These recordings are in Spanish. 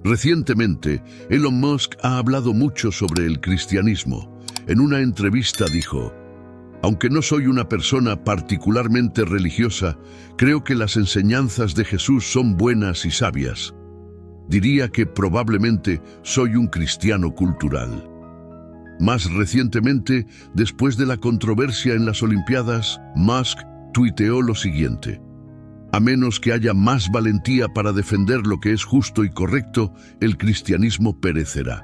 Recientemente, Elon Musk ha hablado mucho sobre el cristianismo. En una entrevista dijo: aunque no soy una persona particularmente religiosa, creo que las enseñanzas de Jesús son buenas y sabias. Diría que probablemente soy un cristiano cultural. Más recientemente, después de la controversia en las Olimpiadas, Musk tuiteó lo siguiente: a menos que haya más valentía para defender lo que es justo y correcto, el cristianismo perecerá.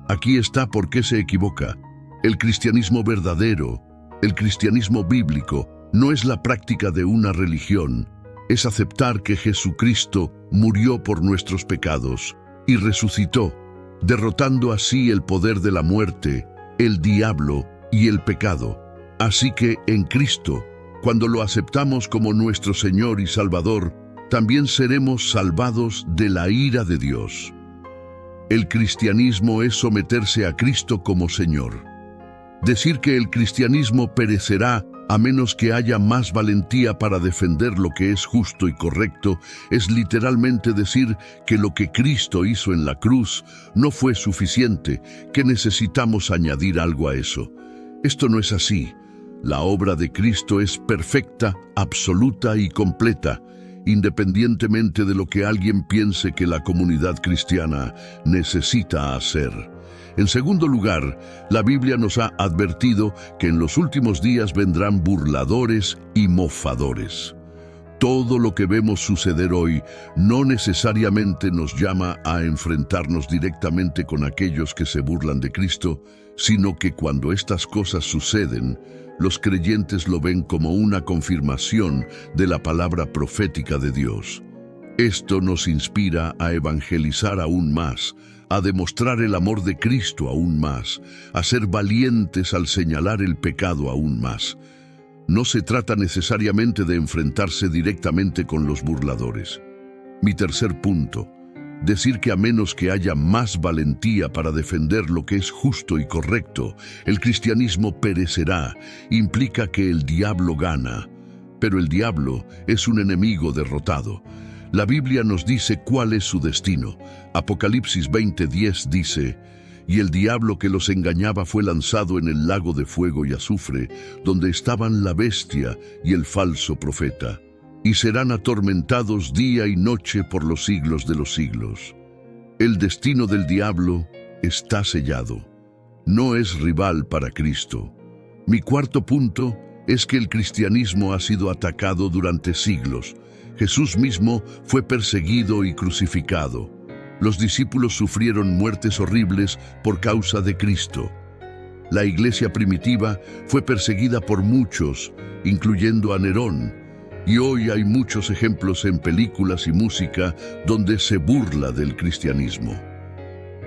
Aquí está por qué se equivoca. El cristianismo verdadero, el cristianismo bíblico, no es la práctica de una religión, es aceptar que Jesucristo murió por nuestros pecados y resucitó, derrotando así el poder de la muerte, el diablo y el pecado. Así que en Cristo, cuando lo aceptamos como nuestro Señor y Salvador, también seremos salvados de la ira de Dios. El cristianismo es someterse a Cristo como Señor. Decir que el cristianismo perecerá a menos que haya más valentía para defender lo que es justo y correcto es literalmente decir que lo que Cristo hizo en la cruz no fue suficiente, que necesitamos añadir algo a eso. Esto no es así. La obra de Cristo es perfecta, absoluta y completa, independientemente de lo que alguien piense que la comunidad cristiana necesita hacer. En segundo lugar, la Biblia nos ha advertido que en los últimos días vendrán burladores y mofadores. Todo lo que vemos suceder hoy no necesariamente nos llama a enfrentarnos directamente con aquellos que se burlan de Cristo, sino que cuando estas cosas suceden, los creyentes lo ven como una confirmación de la palabra profética de Dios. Esto nos inspira a evangelizar aún más, a demostrar el amor de Cristo aún más, a ser valientes al señalar el pecado aún más. No se trata necesariamente de enfrentarse directamente con los burladores. Mi tercer punto: decir que a menos que haya más valentía para defender lo que es justo y correcto, el cristianismo perecerá, implica que el diablo gana. Pero el diablo es un enemigo derrotado. La Biblia nos dice cuál es su destino. Apocalipsis 20:10 dice: y el diablo que los engañaba fue lanzado en el lago de fuego y azufre, donde estaban la bestia y el falso profeta, y serán atormentados día y noche por los siglos de los siglos. El destino del diablo está sellado. No es rival para Cristo. Mi cuarto punto es que el cristianismo ha sido atacado durante siglos. Jesús mismo fue perseguido y crucificado. Los discípulos sufrieron muertes horribles por causa de Cristo. La iglesia primitiva fue perseguida por muchos, incluyendo a Nerón, y hoy hay muchos ejemplos en películas y música donde se burla del cristianismo.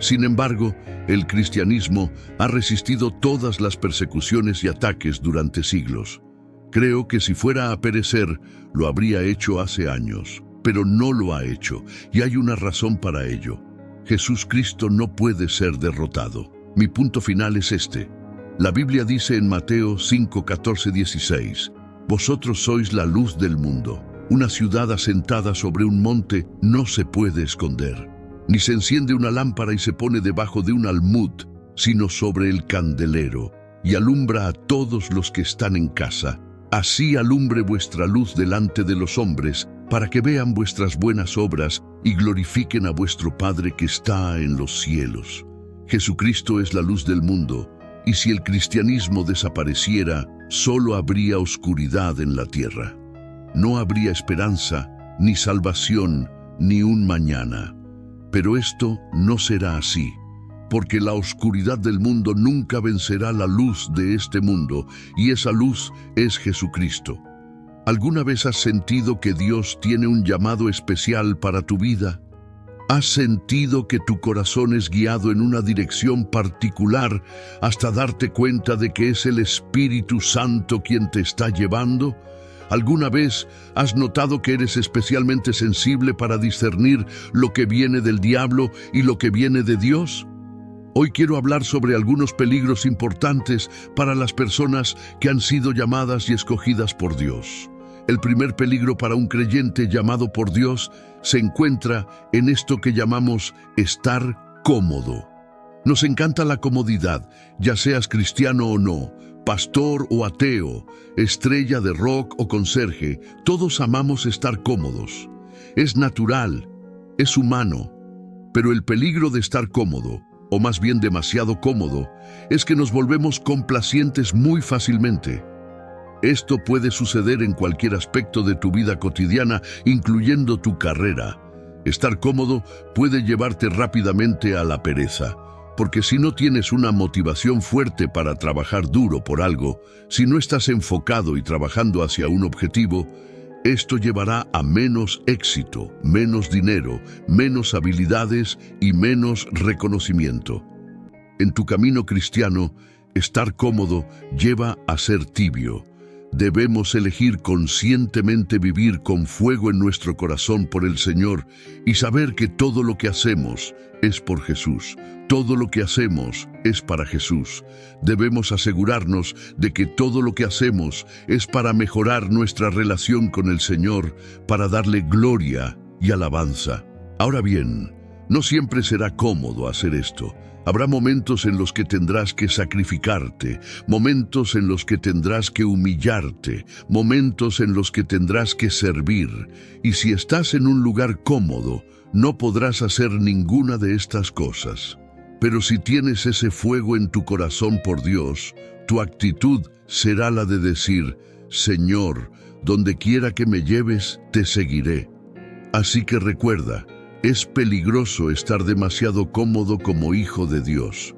Sin embargo, el cristianismo ha resistido todas las persecuciones y ataques durante siglos. Creo que si fuera a perecer, lo habría hecho hace años, pero no lo ha hecho, y hay una razón para ello. Jesús Cristo no puede ser derrotado. Mi punto final es este. La Biblia dice en Mateo 5:14-16, vosotros sois la luz del mundo. Una ciudad asentada sobre un monte no se puede esconder. Ni se enciende una lámpara y se pone debajo de un almud, sino sobre el candelero, y alumbra a todos los que están en casa. Así alumbre vuestra luz delante de los hombres, para que vean vuestras buenas obras y glorifiquen a vuestro Padre que está en los cielos. Jesucristo es la luz del mundo, y si el cristianismo desapareciera, solo habría oscuridad en la tierra. No habría esperanza, ni salvación, ni un mañana. Pero esto no será así, porque la oscuridad del mundo nunca vencerá la luz de este mundo, y esa luz es Jesucristo. ¿Alguna vez has sentido que Dios tiene un llamado especial para tu vida? ¿Has sentido que tu corazón es guiado en una dirección particular hasta darte cuenta de que es el Espíritu Santo quien te está llevando? ¿Alguna vez has notado que eres especialmente sensible para discernir lo que viene del diablo y lo que viene de Dios? Hoy quiero hablar sobre algunos peligros importantes para las personas que han sido llamadas y escogidas por Dios. El primer peligro para un creyente llamado por Dios se encuentra en esto que llamamos estar cómodo. Nos encanta la comodidad, ya seas cristiano o no, pastor o ateo, estrella de rock o conserje, todos amamos estar cómodos. Es natural, es humano, pero el peligro de estar cómodo, o más bien demasiado cómodo, es que nos volvemos complacientes muy fácilmente. Esto puede suceder en cualquier aspecto de tu vida cotidiana, incluyendo tu carrera. Estar cómodo puede llevarte rápidamente a la pereza, porque si no tienes una motivación fuerte para trabajar duro por algo, si no estás enfocado y trabajando hacia un objetivo, esto llevará a menos éxito, menos dinero, menos habilidades y menos reconocimiento. En tu camino cristiano, estar cómodo lleva a ser tibio. Debemos elegir conscientemente vivir con fuego en nuestro corazón por el Señor y saber que todo lo que hacemos es por Jesús. Todo lo que hacemos es para Jesús. Debemos asegurarnos de que todo lo que hacemos es para mejorar nuestra relación con el Señor, para darle gloria y alabanza. Ahora bien, no siempre será cómodo hacer esto. Habrá momentos en los que tendrás que sacrificarte, momentos en los que tendrás que humillarte, momentos en los que tendrás que servir. Y si estás en un lugar cómodo, no podrás hacer ninguna de estas cosas. Pero si tienes ese fuego en tu corazón por Dios, tu actitud será la de decir: Señor, donde quiera que me lleves, te seguiré. Así que recuerda, es peligroso estar demasiado cómodo como hijo de Dios.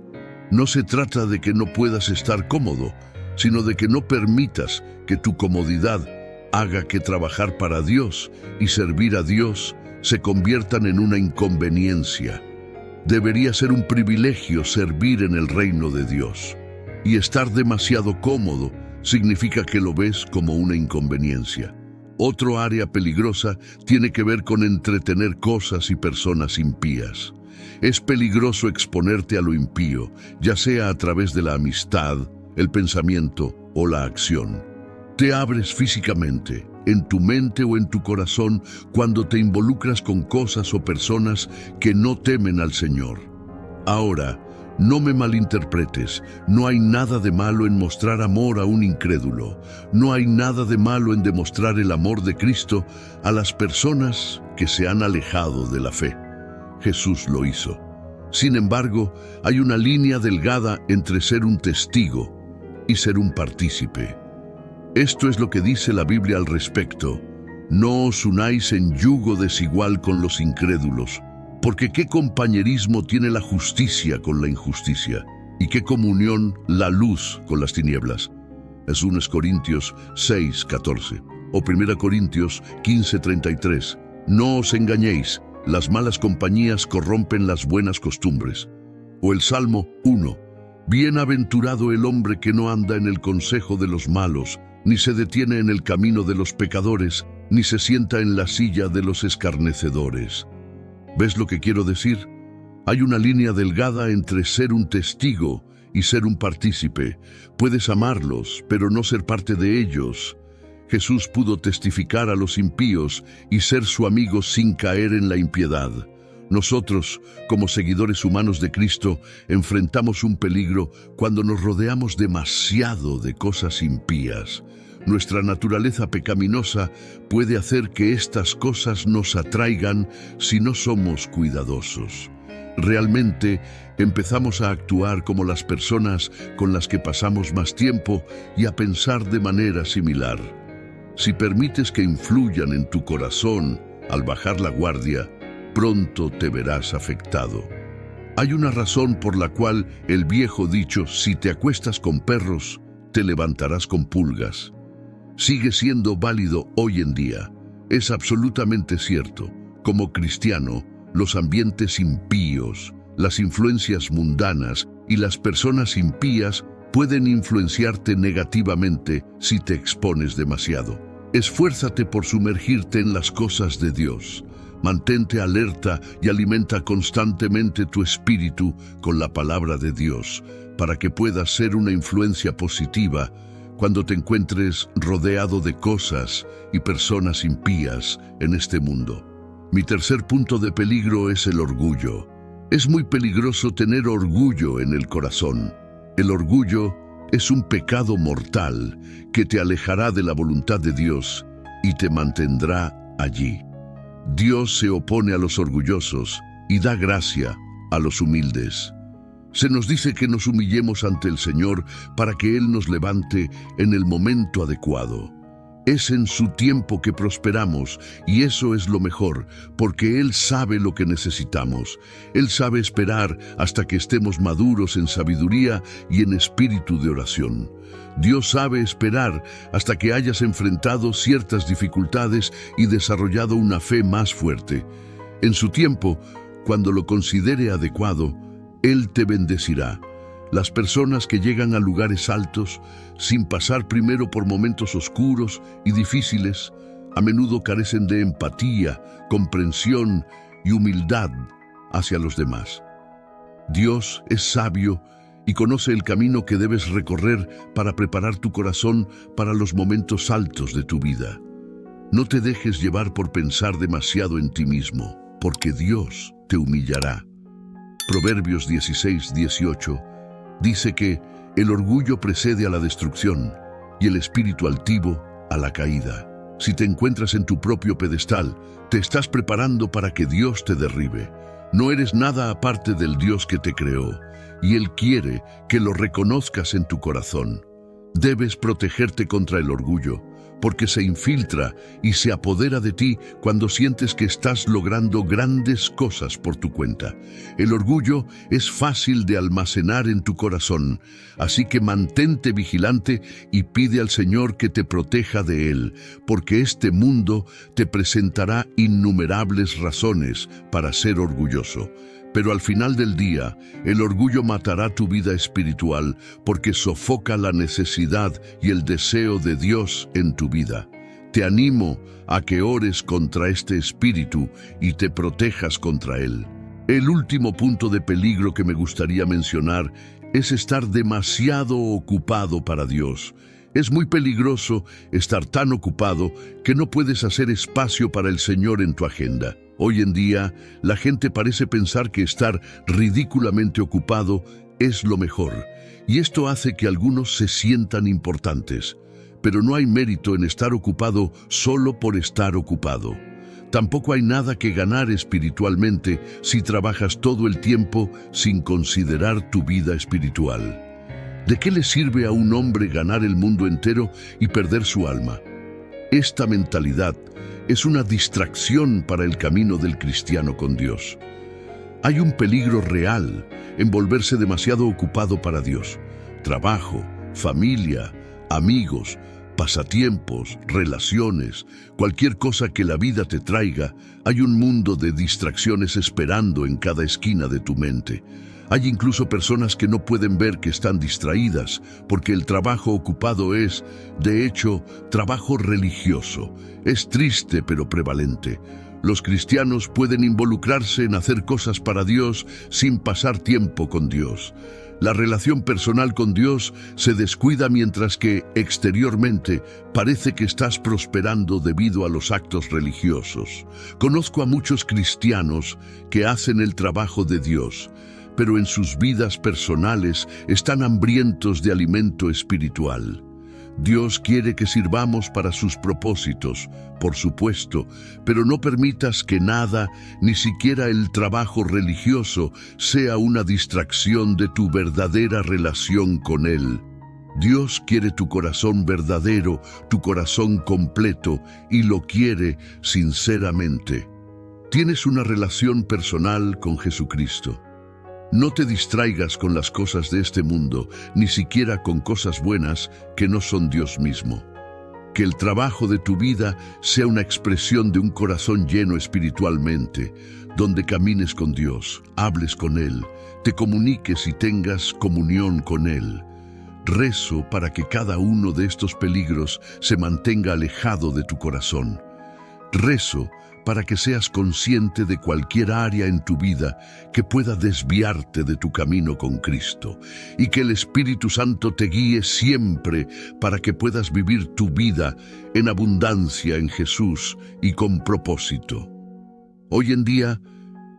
No se trata de que no puedas estar cómodo, sino de que no permitas que tu comodidad haga que trabajar para Dios y servir a Dios se conviertan en una inconveniencia. Debería ser un privilegio servir en el reino de Dios. Y estar demasiado cómodo significa que lo ves como una inconveniencia. Otro área peligrosa tiene que ver con entretener cosas y personas impías. Es peligroso exponerte a lo impío, ya sea a través de la amistad, el pensamiento o la acción. Te abres físicamente, en tu mente o en tu corazón, cuando te involucras con cosas o personas que no temen al Señor. Ahora, no me malinterpretes, no hay nada de malo en mostrar amor a un incrédulo. No hay nada de malo en demostrar el amor de Cristo a las personas que se han alejado de la fe. Jesús lo hizo. Sin embargo, hay una línea delgada entre ser un testigo y ser un partícipe. Esto es lo que dice la Biblia al respecto: no os unáis en yugo desigual con los incrédulos. Porque ¿qué compañerismo tiene la justicia con la injusticia? ¿Y qué comunión la luz con las tinieblas? Es 1 Corintios 6:14 o 1 Corintios 15:33. No os engañéis, las malas compañías corrompen las buenas costumbres. O el Salmo 1. Bienaventurado el hombre que no anda en el consejo de los malos, ni se detiene en el camino de los pecadores, ni se sienta en la silla de los escarnecedores. ¿Ves lo que quiero decir? Hay una línea delgada entre ser un testigo y ser un partícipe. Puedes amarlos, pero no ser parte de ellos. Jesús pudo testificar a los impíos y ser su amigo sin caer en la impiedad. Nosotros, como seguidores humanos de Cristo, enfrentamos un peligro cuando nos rodeamos demasiado de cosas impías. Nuestra naturaleza pecaminosa puede hacer que estas cosas nos atraigan si no somos cuidadosos. Realmente empezamos a actuar como las personas con las que pasamos más tiempo y a pensar de manera similar. Si permites que influyan en tu corazón al bajar la guardia, pronto te verás afectado. Hay una razón por la cual el viejo dicho: si te acuestas con perros, te levantarás con pulgas, sigue siendo válido hoy en día. Es absolutamente cierto. Como cristiano, los ambientes impíos, las influencias mundanas y las personas impías pueden influenciarte negativamente si te expones demasiado. Esfuérzate por sumergirte en las cosas de Dios. Mantente alerta y alimenta constantemente tu espíritu con la palabra de Dios, para que puedas ser una influencia positiva cuando te encuentres rodeado de cosas y personas impías en este mundo. Mi tercer punto de peligro es el orgullo. Es muy peligroso tener orgullo en el corazón. El orgullo es un pecado mortal que te alejará de la voluntad de Dios y te mantendrá allí. Dios se opone a los orgullosos y da gracia a los humildes. Se nos dice que nos humillemos ante el Señor para que Él nos levante en el momento adecuado. Es en su tiempo que prosperamos y eso es lo mejor, porque Él sabe lo que necesitamos. Él sabe esperar hasta que estemos maduros en sabiduría y en espíritu de oración. Dios sabe esperar hasta que hayas enfrentado ciertas dificultades y desarrollado una fe más fuerte. En su tiempo, cuando lo considere adecuado, Él te bendecirá. Las personas que llegan a lugares altos, sin pasar primero por momentos oscuros y difíciles, a menudo carecen de empatía, comprensión y humildad hacia los demás. Dios es sabio y conoce el camino que debes recorrer para preparar tu corazón para los momentos altos de tu vida. No te dejes llevar por pensar demasiado en ti mismo, porque Dios te humillará. Proverbios 16:18 dice que el orgullo precede a la destrucción y el espíritu altivo a la caída. Si te encuentras en tu propio pedestal, te estás preparando para que Dios te derribe. No eres nada aparte del Dios que te creó, y Él quiere que lo reconozcas en tu corazón. Debes protegerte contra el orgullo, porque se infiltra y se apodera de ti cuando sientes que estás logrando grandes cosas por tu cuenta. El orgullo es fácil de almacenar en tu corazón, así que mantente vigilante y pide al Señor que te proteja de él, porque este mundo te presentará innumerables razones para ser orgulloso. Pero al final del día, el orgullo matará tu vida espiritual porque sofoca la necesidad y el deseo de Dios en tu vida. Te animo a que ores contra este espíritu y te protejas contra él. El último punto de peligro que me gustaría mencionar es estar demasiado ocupado para Dios. Es muy peligroso estar tan ocupado que no puedes hacer espacio para el Señor en tu agenda. Hoy en día, la gente parece pensar que estar ridículamente ocupado es lo mejor, y esto hace que algunos se sientan importantes. Pero no hay mérito en estar ocupado solo por estar ocupado. Tampoco hay nada que ganar espiritualmente si trabajas todo el tiempo sin considerar tu vida espiritual. ¿De qué le sirve a un hombre ganar el mundo entero y perder su alma? Esta mentalidad es una distracción para el camino del cristiano con Dios. Hay un peligro real en volverse demasiado ocupado para Dios. Trabajo, familia, amigos, pasatiempos, relaciones, cualquier cosa que la vida te traiga, hay un mundo de distracciones esperando en cada esquina de tu mente. Hay incluso personas que no pueden ver que están distraídas porque el trabajo ocupado es, de hecho, trabajo religioso. Es triste pero prevalente. Los cristianos pueden involucrarse en hacer cosas para Dios sin pasar tiempo con Dios. La relación personal con Dios se descuida mientras que, exteriormente, parece que estás prosperando debido a los actos religiosos. Conozco a muchos cristianos que hacen el trabajo de Dios, pero en sus vidas personales están hambrientos de alimento espiritual. Dios quiere que sirvamos para sus propósitos, por supuesto, pero no permitas que nada, ni siquiera el trabajo religioso, sea una distracción de tu verdadera relación con Él. Dios quiere tu corazón verdadero, tu corazón completo, y lo quiere sinceramente. Tienes una relación personal con Jesucristo. No te distraigas con las cosas de este mundo, ni siquiera con cosas buenas que no son Dios mismo. Que el trabajo de tu vida sea una expresión de un corazón lleno espiritualmente, donde camines con Dios, hables con Él, te comuniques y tengas comunión con Él. Rezo para que cada uno de estos peligros se mantenga alejado de tu corazón. Rezo para que seas consciente de cualquier área en tu vida que pueda desviarte de tu camino con Cristo y que el Espíritu Santo te guíe siempre para que puedas vivir tu vida en abundancia en Jesús y con propósito. Hoy en día,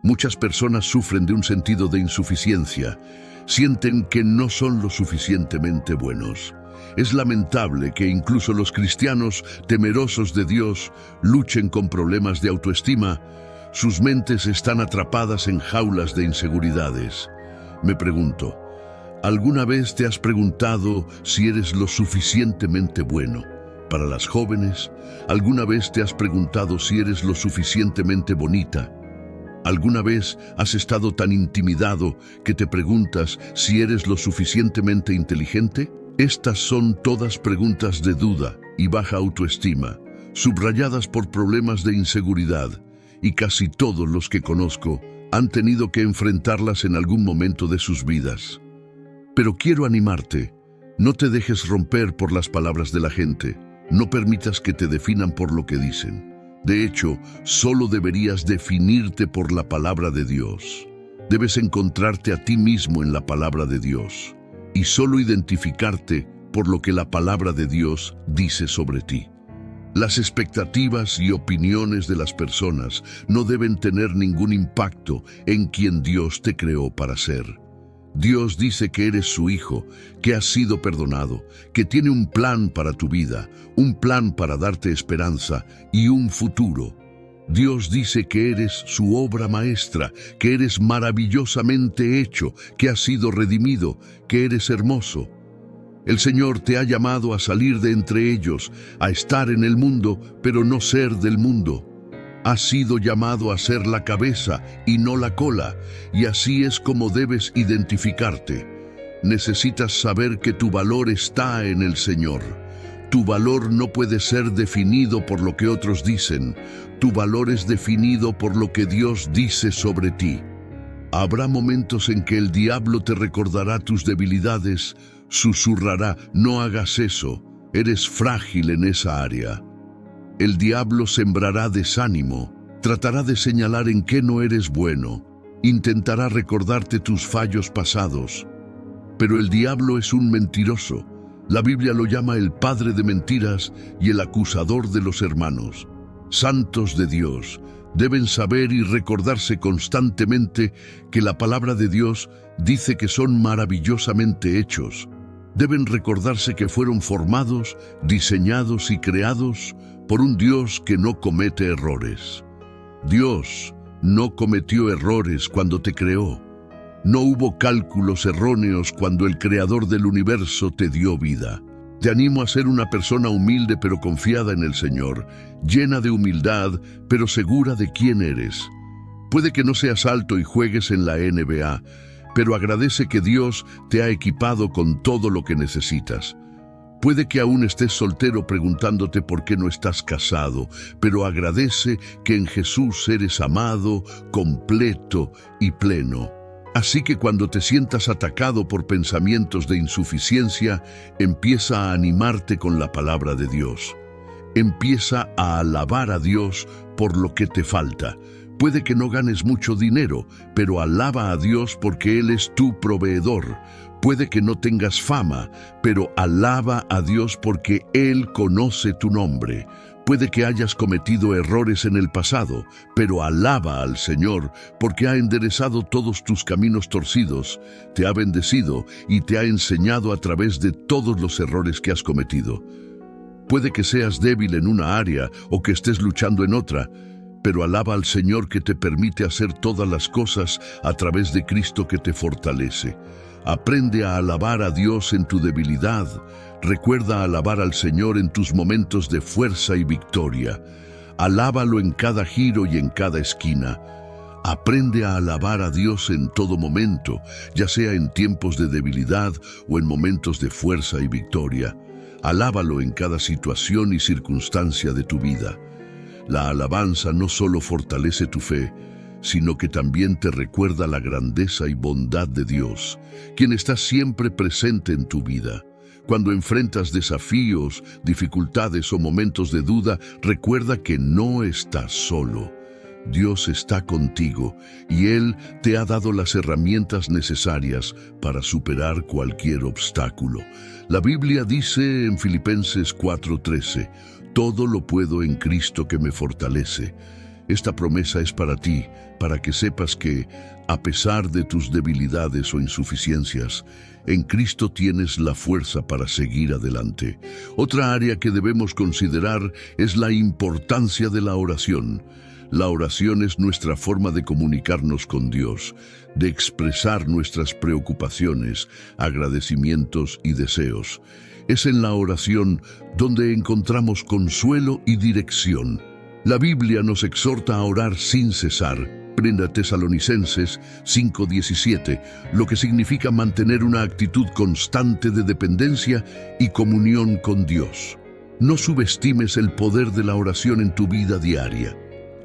muchas personas sufren de un sentido de insuficiencia, sienten que no son lo suficientemente buenos. Es lamentable que incluso los cristianos temerosos de Dios luchen con problemas de autoestima. Sus mentes están atrapadas en jaulas de inseguridades. Me pregunto, ¿alguna vez te has preguntado si eres lo suficientemente bueno? Para las jóvenes, ¿alguna vez te has preguntado si eres lo suficientemente bonita? ¿Alguna vez has estado tan intimidado que te preguntas si eres lo suficientemente inteligente? Estas son todas preguntas de duda y baja autoestima, subrayadas por problemas de inseguridad, y casi todos los que conozco han tenido que enfrentarlas en algún momento de sus vidas. Pero quiero animarte, no te dejes romper por las palabras de la gente, no permitas que te definan por lo que dicen. De hecho, solo deberías definirte por la palabra de Dios. Debes encontrarte a ti mismo en la palabra de Dios y solo identificarte por lo que la palabra de Dios dice sobre ti. Las expectativas y opiniones de las personas no deben tener ningún impacto en quien Dios te creó para ser. Dios dice que eres su hijo, que has sido perdonado, que tiene un plan para tu vida, un plan para darte esperanza y un futuro. Dios dice que eres su obra maestra, que eres maravillosamente hecho, que has sido redimido, que eres hermoso. El Señor te ha llamado a salir de entre ellos, a estar en el mundo, pero no ser del mundo. Has sido llamado a ser la cabeza y no la cola, y así es como debes identificarte. Necesitas saber que tu valor está en el Señor. Tu valor no puede ser definido por lo que otros dicen. Tu valor es definido por lo que Dios dice sobre ti. Habrá momentos en que el diablo te recordará tus debilidades, susurrará, no hagas eso, eres frágil en esa área. El diablo sembrará desánimo, tratará de señalar en qué no eres bueno, intentará recordarte tus fallos pasados. Pero el diablo es un mentiroso. La Biblia lo llama el padre de mentiras y el acusador de los hermanos. Santos de Dios deben saber y recordarse constantemente que la palabra de Dios dice que son maravillosamente hechos. Deben recordarse que fueron formados, diseñados y creados por un Dios que no comete errores. Dios no cometió errores cuando te creó. No hubo cálculos erróneos cuando el Creador del universo te dio vida. Te animo a ser una persona humilde pero confiada en el Señor, llena de humildad pero segura de quién eres. Puede que no seas alto y juegues en la NBA, pero agradece que Dios te ha equipado con todo lo que necesitas. Puede que aún estés soltero preguntándote por qué no estás casado, pero agradece que en Jesús eres amado, completo y pleno. Así que cuando te sientas atacado por pensamientos de insuficiencia, empieza a animarte con la palabra de Dios. Empieza a alabar a Dios por lo que te falta. Puede que no ganes mucho dinero, pero alaba a Dios porque Él es tu proveedor. Puede que no tengas fama, pero alaba a Dios porque Él conoce tu nombre. Puede que hayas cometido errores en el pasado, pero alaba al Señor porque ha enderezado todos tus caminos torcidos, te ha bendecido y te ha enseñado a través de todos los errores que has cometido. Puede que seas débil en una área o que estés luchando en otra, pero alaba al Señor que te permite hacer todas las cosas a través de Cristo que te fortalece. Aprende a alabar a Dios en tu debilidad. Recuerda alabar al Señor en tus momentos de fuerza y victoria. Alábalo en cada giro y en cada esquina. Aprende a alabar a Dios en todo momento, ya sea en tiempos de debilidad o en momentos de fuerza y victoria. Alábalo en cada situación y circunstancia de tu vida. La alabanza no solo fortalece tu fe, sino que también te recuerda la grandeza y bondad de Dios, quien está siempre presente en tu vida. Cuando enfrentas desafíos, dificultades o momentos de duda, recuerda que no estás solo. Dios está contigo y Él te ha dado las herramientas necesarias para superar cualquier obstáculo. La Biblia dice en Filipenses 4:13, todo lo puedo en Cristo que me fortalece. Esta promesa es para ti, para que sepas que, a pesar de tus debilidades o insuficiencias, en Cristo tienes la fuerza para seguir adelante. Otra área que debemos considerar es la importancia de la oración. La oración es nuestra forma de comunicarnos con Dios, de expresar nuestras preocupaciones, agradecimientos y deseos. Es en la oración donde encontramos consuelo y dirección. La Biblia nos exhorta a orar sin cesar. En Tesalonicenses 5:17, lo que significa mantener una actitud constante de dependencia y comunión con Dios. No subestimes el poder de la oración en tu vida diaria.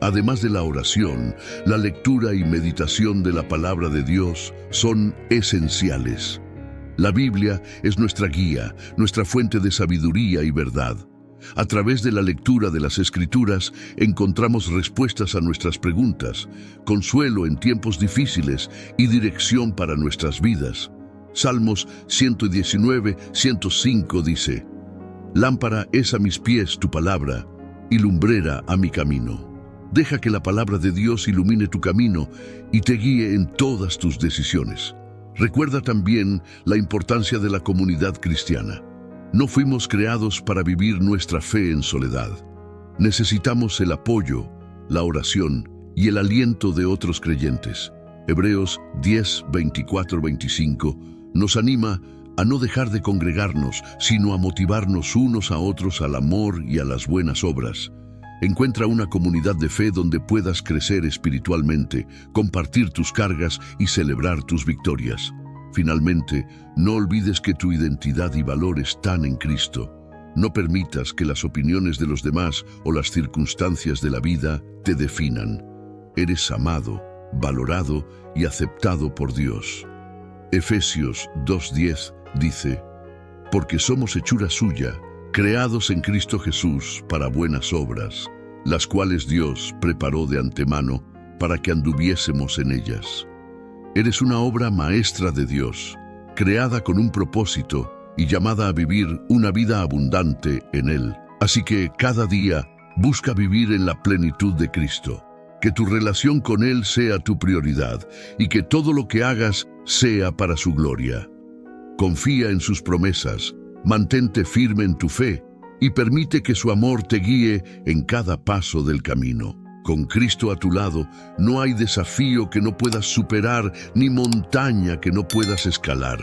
Además de la oración, la lectura y meditación de la palabra de Dios son esenciales. La Biblia es nuestra guía, nuestra fuente de sabiduría y verdad. A través de la lectura de las Escrituras encontramos respuestas a nuestras preguntas, consuelo en tiempos difíciles y dirección para nuestras vidas. Salmos 119:105 dice: Lámpara es a mis pies tu palabra y lumbrera a mi camino. Deja que la palabra de Dios ilumine tu camino y te guíe en todas tus decisiones. Recuerda también la importancia de la comunidad cristiana. No fuimos creados para vivir nuestra fe en soledad. Necesitamos el apoyo, la oración y el aliento de otros creyentes. Hebreos 10:24-25 nos anima a no dejar de congregarnos, sino a motivarnos unos a otros al amor y a las buenas obras. Encuentra una comunidad de fe donde puedas crecer espiritualmente, compartir tus cargas y celebrar tus victorias. Finalmente, no olvides que tu identidad y valor están en Cristo. No permitas que las opiniones de los demás o las circunstancias de la vida te definan. Eres amado, valorado y aceptado por Dios. Efesios 2:10 dice: Porque somos hechura suya, creados en Cristo Jesús para buenas obras, las cuales Dios preparó de antemano para que anduviésemos en ellas. Eres una obra maestra de Dios, creada con un propósito y llamada a vivir una vida abundante en Él. Así que cada día busca vivir en la plenitud de Cristo. Que tu relación con Él sea tu prioridad y que todo lo que hagas sea para su gloria. Confía en sus promesas, mantente firme en tu fe y permite que su amor te guíe en cada paso del camino. Con Cristo a tu lado, no hay desafío que no puedas superar ni montaña que no puedas escalar.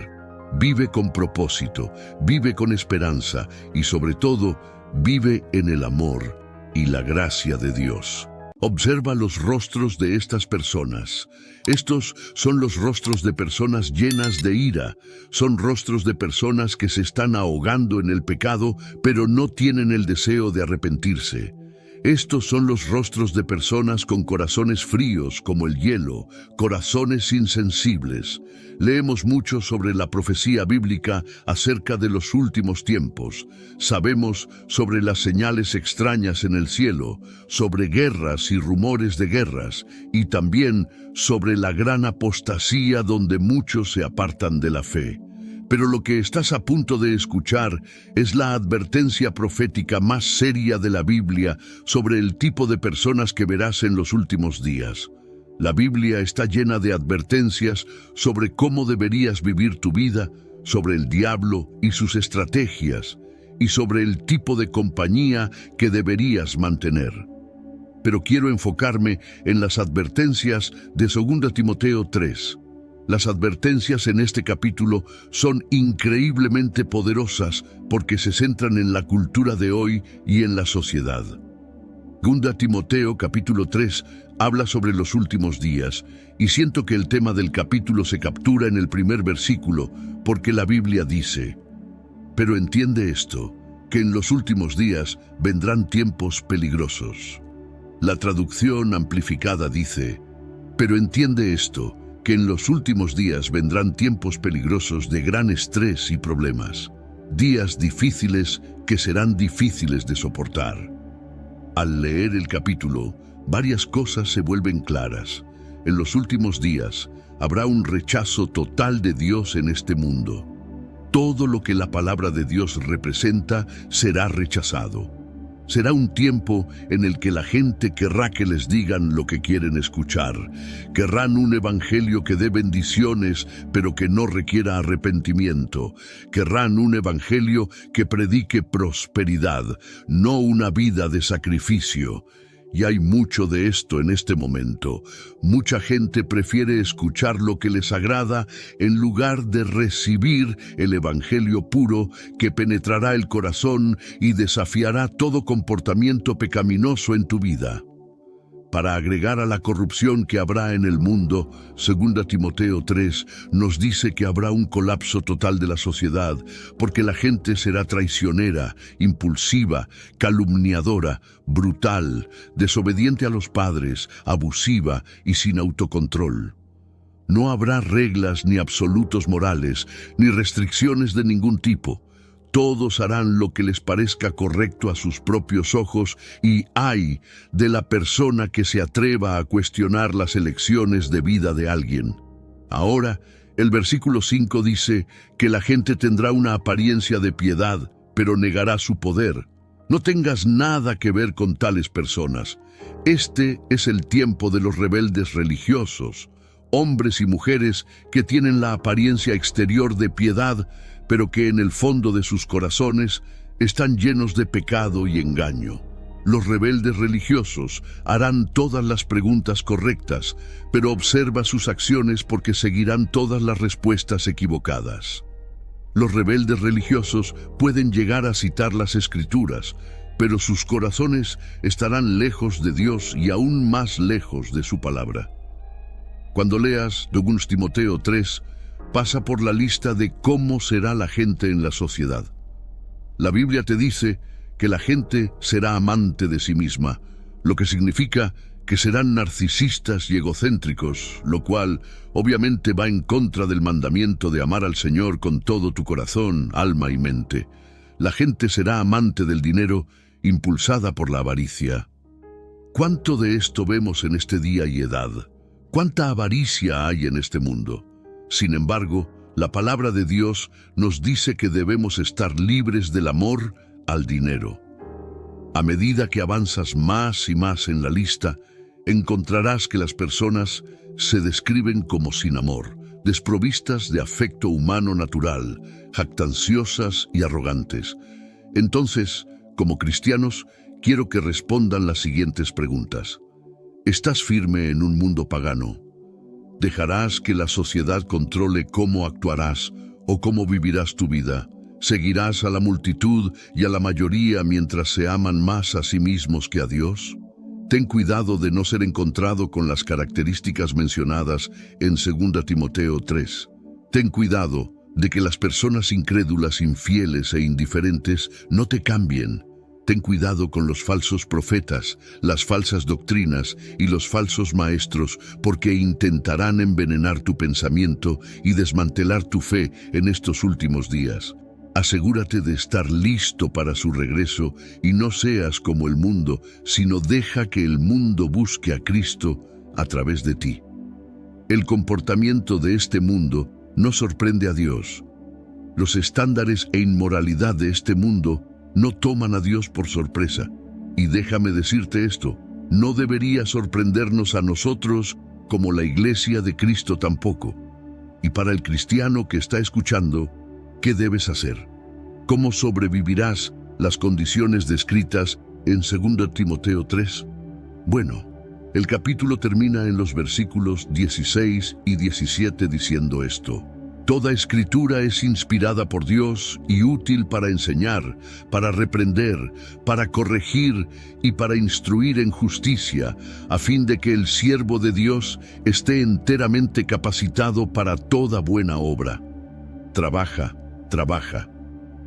Vive con propósito, vive con esperanza y sobre todo, vive en el amor y la gracia de Dios. Observa los rostros de estas personas. Estos son los rostros de personas llenas de ira. Son rostros de personas que se están ahogando en el pecado, pero no tienen el deseo de arrepentirse. Estos son los rostros de personas con corazones fríos como el hielo, corazones insensibles. Leemos mucho sobre la profecía bíblica acerca de los últimos tiempos. Sabemos sobre las señales extrañas en el cielo, sobre guerras y rumores de guerras, y también sobre la gran apostasía donde muchos se apartan de la fe. Pero lo que estás a punto de escuchar es la advertencia profética más seria de la Biblia sobre el tipo de personas que verás en los últimos días. La Biblia está llena de advertencias sobre cómo deberías vivir tu vida, sobre el diablo y sus estrategias, y sobre el tipo de compañía que deberías mantener. Pero quiero enfocarme en las advertencias de 2 Timoteo 3. Las advertencias en este capítulo son increíblemente poderosas porque se centran en la cultura de hoy y en la sociedad. 2 Timoteo capítulo 3 habla sobre los últimos días y siento que el tema del capítulo se captura en el primer versículo porque la Biblia dice: Pero entiende esto, que en los últimos días vendrán tiempos peligrosos. La traducción amplificada dice: Pero entiende esto, que en los últimos días vendrán tiempos peligrosos de gran estrés y problemas. días difíciles que serán difíciles de soportar. Al leer el capítulo, varias cosas se vuelven claras. En los últimos días habrá un rechazo total de Dios en este mundo. Todo lo que la palabra de Dios representa será rechazado. Será un tiempo en el que la gente querrá que les digan lo que quieren escuchar. Querrán un evangelio que dé bendiciones, pero que no requiera arrepentimiento. Querrán un evangelio que predique prosperidad, no una vida de sacrificio. Y hay mucho de esto en este momento. Mucha gente prefiere escuchar lo que les agrada en lugar de recibir el evangelio puro que penetrará el corazón y desafiará todo comportamiento pecaminoso en tu vida. Para agregar a la corrupción que habrá en el mundo, 2 Timoteo 3 nos dice que habrá un colapso total de la sociedad, porque la gente será traicionera, impulsiva, calumniadora, brutal, desobediente a los padres, abusiva y sin autocontrol. No habrá reglas ni absolutos morales, ni restricciones de ningún tipo. Todos harán lo que les parezca correcto a sus propios ojos y ay de la persona que se atreva a cuestionar las elecciones de vida de alguien. Ahora, el versículo 5 dice que la gente tendrá una apariencia de piedad, pero negará su poder. No tengas nada que ver con tales personas. Este es el tiempo de los rebeldes religiosos, hombres y mujeres que tienen la apariencia exterior de piedad, pero que en el fondo de sus corazones están llenos de pecado y engaño. Los rebeldes religiosos harán todas las preguntas correctas, pero observa sus acciones porque seguirán todas las respuestas equivocadas. Los rebeldes religiosos pueden llegar a citar las Escrituras, pero sus corazones estarán lejos de Dios y aún más lejos de su palabra. Cuando leas 2 Timoteo 3, pasa por la lista de cómo será la gente en la sociedad. La Biblia te dice que la gente será amante de sí misma, lo que significa que serán narcisistas y egocéntricos, lo cual obviamente va en contra del mandamiento de amar al Señor con todo tu corazón, alma y mente. La gente será amante del dinero, impulsada por la avaricia. ¿Cuánto de esto vemos en este día y edad? ¿Cuánta avaricia hay en este mundo? Sin embargo, la palabra de Dios nos dice que debemos estar libres del amor al dinero. A medida que avanzas más y más en la lista, encontrarás que las personas se describen como sin amor, desprovistas de afecto humano natural, jactanciosas y arrogantes. Entonces, como cristianos, quiero que respondan las siguientes preguntas. ¿Estás firme en un mundo pagano? ¿Dejarás que la sociedad controle cómo actuarás o cómo vivirás tu vida? ¿Seguirás a la multitud y a la mayoría mientras se aman más a sí mismos que a Dios? Ten cuidado de no ser encontrado con las características mencionadas en 2 Timoteo 3. Ten cuidado de que las personas incrédulas, infieles e indiferentes no te cambien. Ten cuidado con los falsos profetas, las falsas doctrinas y los falsos maestros, porque intentarán envenenar tu pensamiento y desmantelar tu fe en estos últimos días. Asegúrate de estar listo para su regreso y no seas como el mundo, sino deja que el mundo busque a Cristo a través de ti. El comportamiento de este mundo no sorprende a Dios. Los estándares e inmoralidad de este mundo no toman a Dios por sorpresa. Y déjame decirte esto, no debería sorprendernos a nosotros como la Iglesia de Cristo tampoco. Y para el cristiano que está escuchando, ¿qué debes hacer? ¿Cómo sobrevivirás las condiciones descritas en 2 Timoteo 3? Bueno, el capítulo termina en los versículos 16 y 17 diciendo esto. Toda escritura es inspirada por Dios y útil para enseñar, para reprender, para corregir y para instruir en justicia, a fin de que el siervo de Dios esté enteramente capacitado para toda buena obra. Trabaja, trabaja.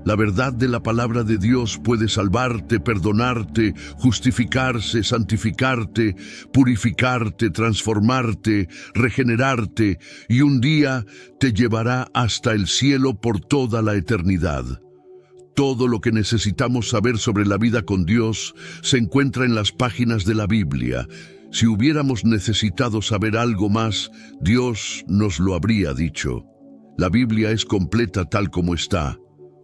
La verdad de la palabra de Dios puede salvarte, perdonarte, justificarse, santificarte, purificarte, transformarte, regenerarte y un día te llevará hasta el cielo por toda la eternidad. Todo lo que necesitamos saber sobre la vida con Dios se encuentra en las páginas de la Biblia. Si hubiéramos necesitado saber algo más, Dios nos lo habría dicho. La Biblia es completa tal como está,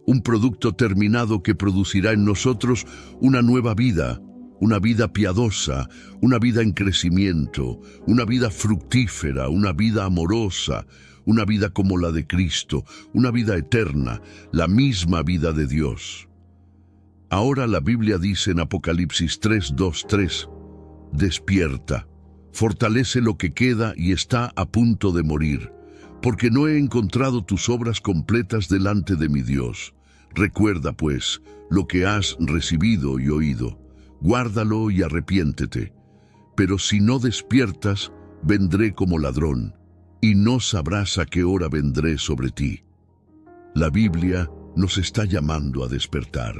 un producto terminado que producirá en nosotros una nueva vida, una vida piadosa, una vida en crecimiento, una vida fructífera, una vida amorosa, una vida como la de Cristo, una vida eterna, la misma vida de Dios. Ahora la Biblia dice en Apocalipsis 3:2-3, despierta, fortalece lo que queda y está a punto de morir, porque no he encontrado tus obras completas delante de mi Dios. Recuerda, pues, lo que has recibido y oído, guárdalo y arrepiéntete. Pero si no despiertas, vendré como ladrón, y no sabrás a qué hora vendré sobre ti. La Biblia nos está llamando a despertar.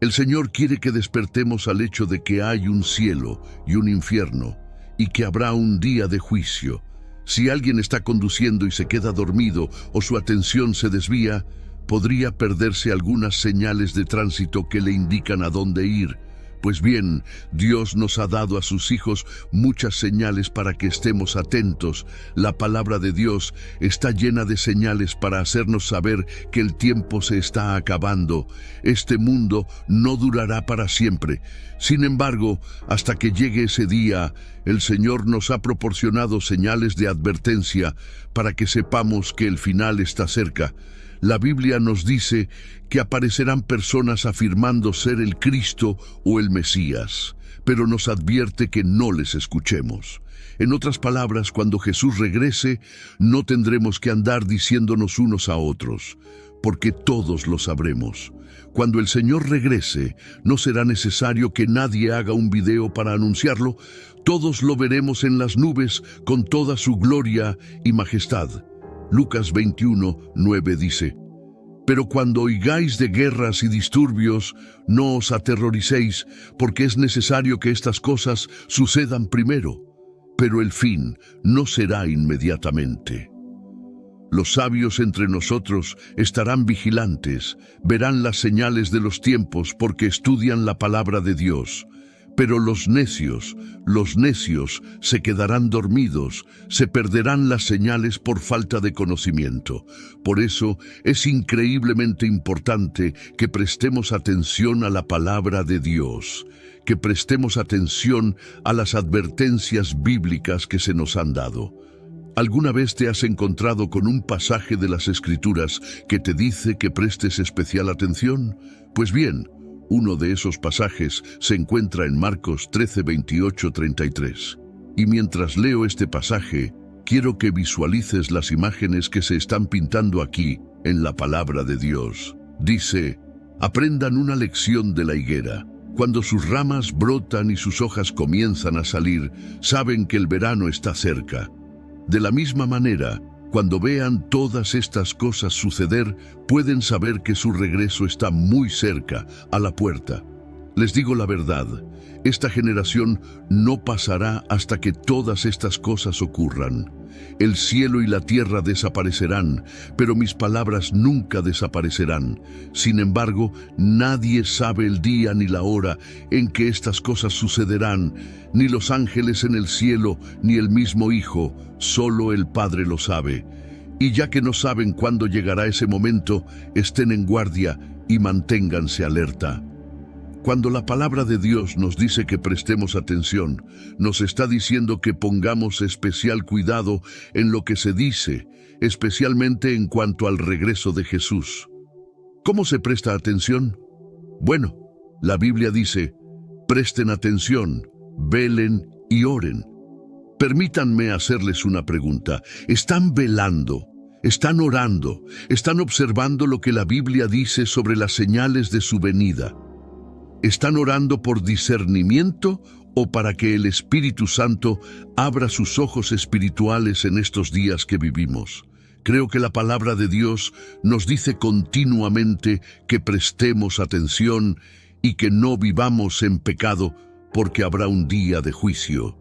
El Señor quiere que despertemos al hecho de que hay un cielo y un infierno, y que habrá un día de juicio. Si alguien está conduciendo y se queda dormido o su atención se desvía, podría perderse algunas señales de tránsito que le indican a dónde ir. Pues bien, Dios nos ha dado a sus hijos muchas señales para que estemos atentos. La palabra de Dios está llena de señales para hacernos saber que el tiempo se está acabando. Este mundo no durará para siempre. Sin embargo, hasta que llegue ese día, el Señor nos ha proporcionado señales de advertencia para que sepamos que el final está cerca. La Biblia nos dice que aparecerán personas afirmando ser el Cristo o el Mesías, pero nos advierte que no les escuchemos. En otras palabras, cuando Jesús regrese, no tendremos que andar diciéndonos unos a otros, porque todos lo sabremos. Cuando el Señor regrese, no será necesario que nadie haga un video para anunciarlo. Todos lo veremos en las nubes con toda su gloria y majestad. Lucas 21:9 dice, pero cuando oigáis de guerras y disturbios, no os aterroricéis, porque es necesario que estas cosas sucedan primero, pero el fin no será inmediatamente. Los sabios entre nosotros estarán vigilantes, verán las señales de los tiempos porque estudian la palabra de Dios. Pero los necios se quedarán dormidos, se perderán las señales por falta de conocimiento. Por eso es increíblemente importante que prestemos atención a la palabra de Dios, que prestemos atención a las advertencias bíblicas que se nos han dado. ¿Alguna vez te has encontrado con un pasaje de las Escrituras que te dice que prestes especial atención? Pues bien, uno de esos pasajes se encuentra en Marcos 13:28-33. Y mientras leo este pasaje, quiero que visualices las imágenes que se están pintando aquí en la palabra de Dios. Dice, aprendan una lección de la higuera. Cuando sus ramas brotan y sus hojas comienzan a salir, saben que el verano está cerca. De la misma manera, cuando vean todas estas cosas suceder, pueden saber que su regreso está muy cerca, a la puerta. Les digo la verdad, esta generación no pasará hasta que todas estas cosas ocurran. El cielo y la tierra desaparecerán, pero mis palabras nunca desaparecerán. Sin embargo, nadie sabe el día ni la hora en que estas cosas sucederán, ni los ángeles en el cielo, ni el mismo Hijo, solo el Padre lo sabe. Y ya que no saben cuándo llegará ese momento, estén en guardia y manténganse alerta. Cuando la palabra de Dios nos dice que prestemos atención, nos está diciendo que pongamos especial cuidado en lo que se dice, especialmente en cuanto al regreso de Jesús. ¿Cómo se presta atención? Bueno, la Biblia dice, presten atención, velen y oren. Permítanme hacerles una pregunta. ¿Están velando? ¿Están orando? ¿Están observando lo que la Biblia dice sobre las señales de su venida? ¿Están orando por discernimiento o para que el Espíritu Santo abra sus ojos espirituales en estos días que vivimos? Creo que la palabra de Dios nos dice continuamente que prestemos atención y que no vivamos en pecado porque habrá un día de juicio.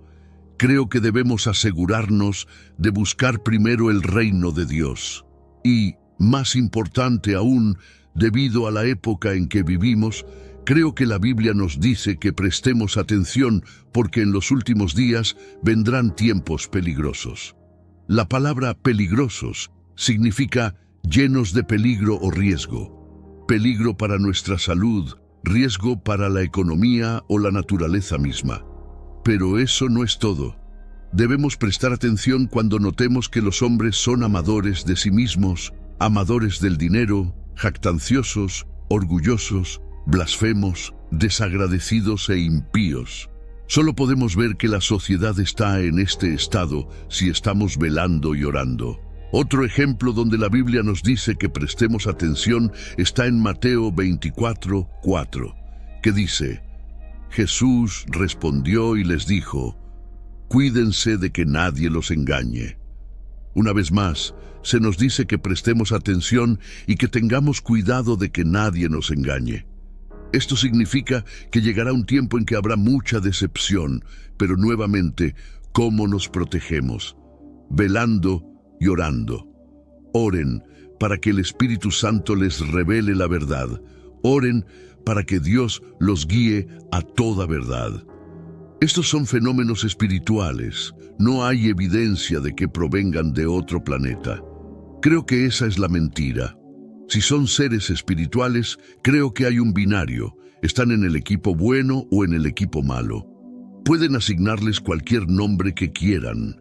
Creo que debemos asegurarnos de buscar primero el reino de Dios y, más importante aún, Debido a la época en que vivimos, creo que la Biblia nos dice que prestemos atención porque en los últimos días vendrán tiempos peligrosos. La palabra peligrosos significa llenos de peligro o riesgo. Peligro para nuestra salud, riesgo para la economía o la naturaleza misma. Pero eso no es todo. Debemos prestar atención cuando notemos que los hombres son amadores de sí mismos, amadores del dinero, jactanciosos, orgullosos, blasfemos, desagradecidos e impíos. Solo podemos ver que la sociedad está en este estado si estamos velando y orando. Otro ejemplo donde la Biblia nos dice que prestemos atención está en Mateo 24:4, que dice: Jesús respondió y les dijo: cuídense de que nadie los engañe. Una vez más, se nos dice que prestemos atención y que tengamos cuidado de que nadie nos engañe. Esto significa que llegará un tiempo en que habrá mucha decepción, pero nuevamente, ¿cómo nos protegemos? Velando y orando. Oren para que el Espíritu Santo les revele la verdad. Oren para que Dios los guíe a toda verdad. Estos son fenómenos espirituales. No hay evidencia de que provengan de otro planeta. Creo que esa es la mentira. Si son seres espirituales, creo que hay un binario. Están en el equipo bueno o en el equipo malo. Pueden asignarles cualquier nombre que quieran.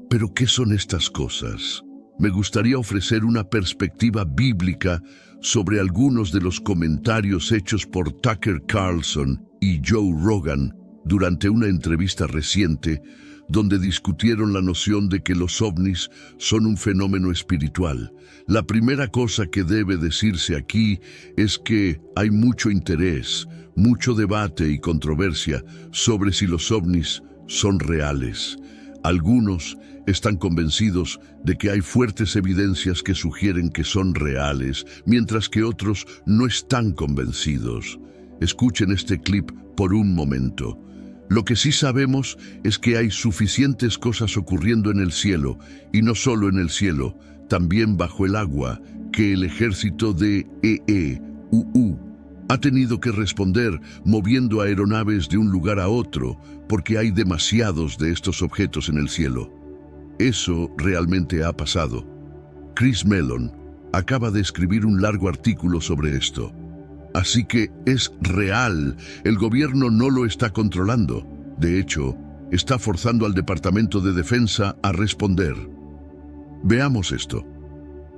Pero ¿qué son estas cosas? Me gustaría ofrecer una perspectiva bíblica sobre algunos de los comentarios hechos por Tucker Carlson y Joe Rogan durante una entrevista reciente donde discutieron la noción de que los ovnis son un fenómeno espiritual. La primera cosa que debe decirse aquí es que hay mucho interés, mucho debate y controversia sobre si los ovnis son reales. Algunos están convencidos de que hay fuertes evidencias que sugieren que son reales, mientras que otros no están convencidos. Escuchen este clip por un momento. Lo que sí sabemos es que hay suficientes cosas ocurriendo en el cielo, y no solo en el cielo, también bajo el agua, que el ejército de EEUU ha tenido que responder moviendo aeronaves de un lugar a otro, porque hay demasiados de estos objetos en el cielo. Eso realmente ha pasado. Chris Mellon acaba de escribir un largo artículo sobre esto. Así que es real, el gobierno no lo está controlando. De hecho, está forzando al Departamento de Defensa a responder. Veamos esto.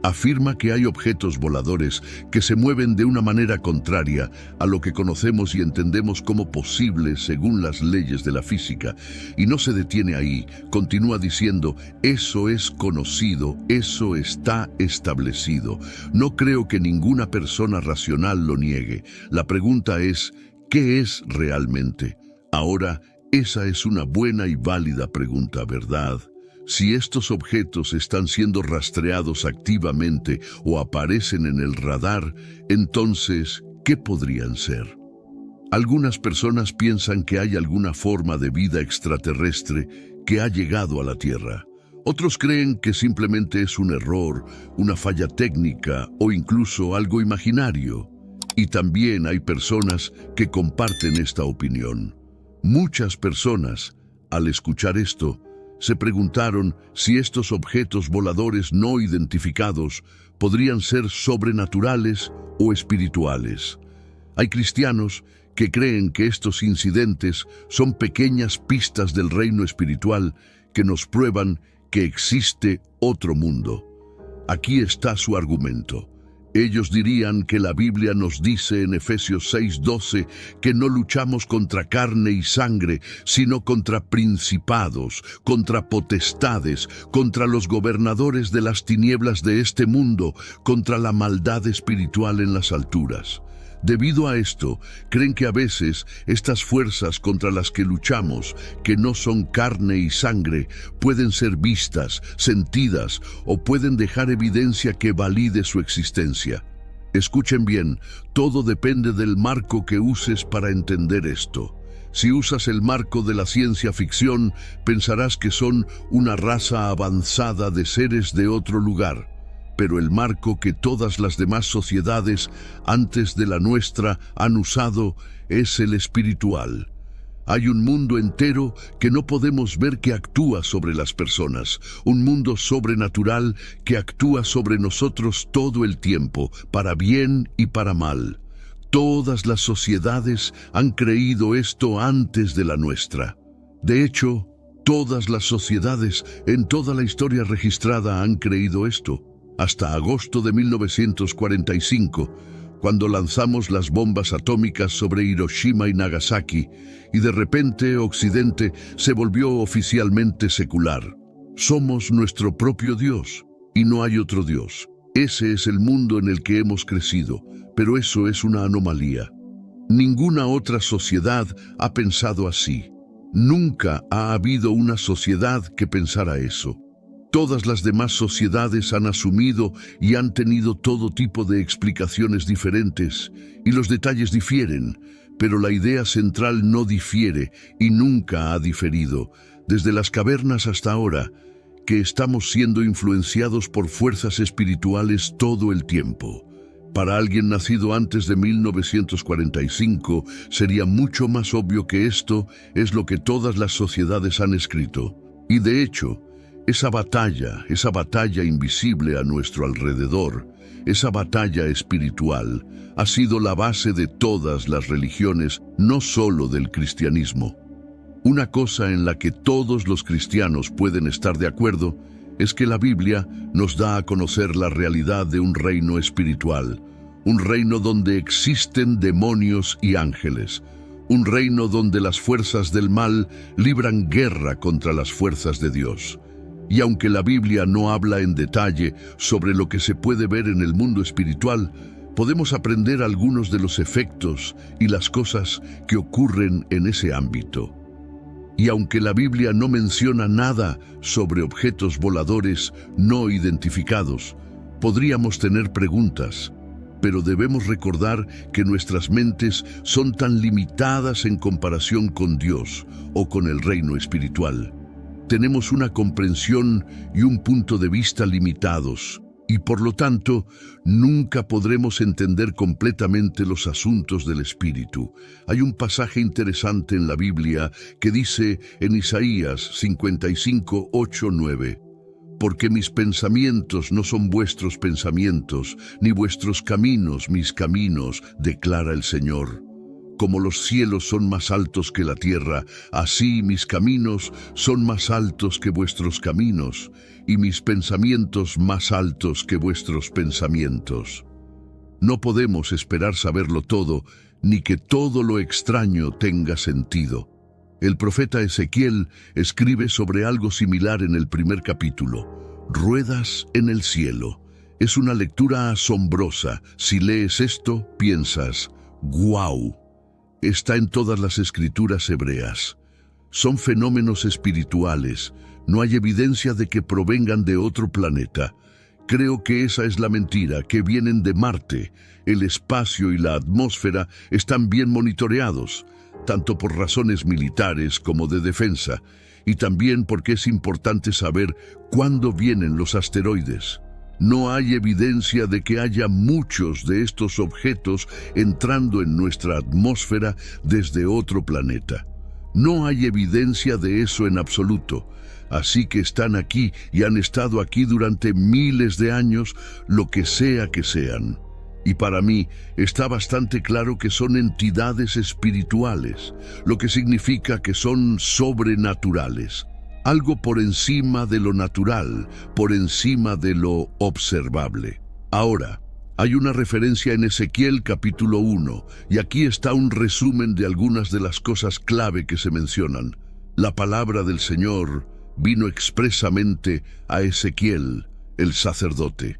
Afirma que hay objetos voladores que se mueven de una manera contraria a lo que conocemos y entendemos como posible según las leyes de la física. Y no se detiene ahí, continúa diciendo, eso es conocido, eso está establecido. No creo que ninguna persona racional lo niegue. La pregunta es, ¿qué es realmente? Ahora, esa es una buena y válida pregunta, ¿verdad? Si estos objetos están siendo rastreados activamente o aparecen en el radar, entonces, ¿qué podrían ser? Algunas personas piensan que hay alguna forma de vida extraterrestre que ha llegado a la Tierra. Otros creen que simplemente es un error, una falla técnica o incluso algo imaginario. Y también hay personas que comparten esta opinión. Muchas personas, al escuchar esto, se preguntaron si estos objetos voladores no identificados podrían ser sobrenaturales o espirituales. Hay cristianos que creen que estos incidentes son pequeñas pistas del reino espiritual que nos prueban que existe otro mundo. Aquí está su argumento. Ellos dirían que la Biblia nos dice en Efesios 6:12 que no luchamos contra carne y sangre, sino contra principados, contra potestades, contra los gobernadores de las tinieblas de este mundo, contra la maldad espiritual en las alturas. Debido a esto, creen que a veces estas fuerzas contra las que luchamos, que no son carne y sangre, pueden ser vistas, sentidas o pueden dejar evidencia que valide su existencia. Escuchen bien, todo depende del marco que uses para entender esto. Si usas el marco de la ciencia ficción, pensarás que son una raza avanzada de seres de otro lugar. pero el marco que todas las demás sociedades antes de la nuestra han usado es el espiritual. Hay un mundo entero que no podemos ver que actúa sobre las personas, un mundo sobrenatural que actúa sobre nosotros todo el tiempo, para bien y para mal. Todas las sociedades han creído esto antes de la nuestra. De hecho, todas las sociedades en toda la historia registrada han creído esto, hasta agosto de 1945, cuando lanzamos las bombas atómicas sobre Hiroshima y Nagasaki, y de repente Occidente se volvió oficialmente secular. Somos nuestro propio Dios, y no hay otro Dios. Ese es el mundo en el que hemos crecido, pero eso es una anomalía. Ninguna otra sociedad ha pensado así. Nunca ha habido una sociedad que pensara eso. Todas las demás sociedades han asumido y han tenido todo tipo de explicaciones diferentes, y los detalles difieren, pero la idea central no difiere y nunca ha diferido, desde las cavernas hasta ahora, que estamos siendo influenciados por fuerzas espirituales todo el tiempo. Para alguien nacido antes de 1945, sería mucho más obvio que esto es lo que todas las sociedades han escrito. Y de hecho, esa batalla invisible a nuestro alrededor, esa batalla espiritual, ha sido la base de todas las religiones, no solo del cristianismo. Una cosa en la que todos los cristianos pueden estar de acuerdo es que la Biblia nos da a conocer la realidad de un reino espiritual, un reino donde existen demonios y ángeles, un reino donde las fuerzas del mal libran guerra contra las fuerzas de Dios. Y aunque la Biblia no habla en detalle sobre lo que se puede ver en el mundo espiritual, podemos aprender algunos de los efectos y las cosas que ocurren en ese ámbito. Y aunque la Biblia no menciona nada sobre objetos voladores no identificados, podríamos tener preguntas, pero debemos recordar que nuestras mentes son tan limitadas en comparación con Dios o con el reino espiritual. Tenemos una comprensión y un punto de vista limitados, y por lo tanto, nunca podremos entender completamente los asuntos del Espíritu. Hay un pasaje interesante en la Biblia que dice en Isaías 55, 8, 9, «Porque mis pensamientos no son vuestros pensamientos, ni vuestros caminos mis caminos, declara el Señor. Como los cielos son más altos que la tierra, así mis caminos son más altos que vuestros caminos, y mis pensamientos más altos que vuestros pensamientos». No podemos esperar saberlo todo, ni que todo lo extraño tenga sentido. El profeta Ezequiel escribe sobre algo similar en el primer capítulo, Ruedas en el cielo. Es una lectura asombrosa. Si lees esto, piensas, ¡guau! Está en todas las escrituras hebreas. Son fenómenos espirituales. No hay evidencia de que provengan de otro planeta. Creo que esa es la mentira, que vienen de Marte. El espacio y la atmósfera están bien monitoreados, tanto por razones militares como de defensa, y también porque es importante saber cuándo vienen los asteroides. No hay evidencia de que haya muchos de estos objetos entrando en nuestra atmósfera desde otro planeta. No hay evidencia de eso en absoluto. Así que están aquí y han estado aquí durante miles de años, lo que sea que sean. Y para mí está bastante claro que son entidades espirituales, lo que significa que son sobrenaturales. Algo por encima de lo natural, por encima de lo observable. Ahora, hay una referencia en Ezequiel capítulo 1, y aquí está un resumen de algunas de las cosas clave que se mencionan. La palabra del Señor vino expresamente a Ezequiel, el sacerdote.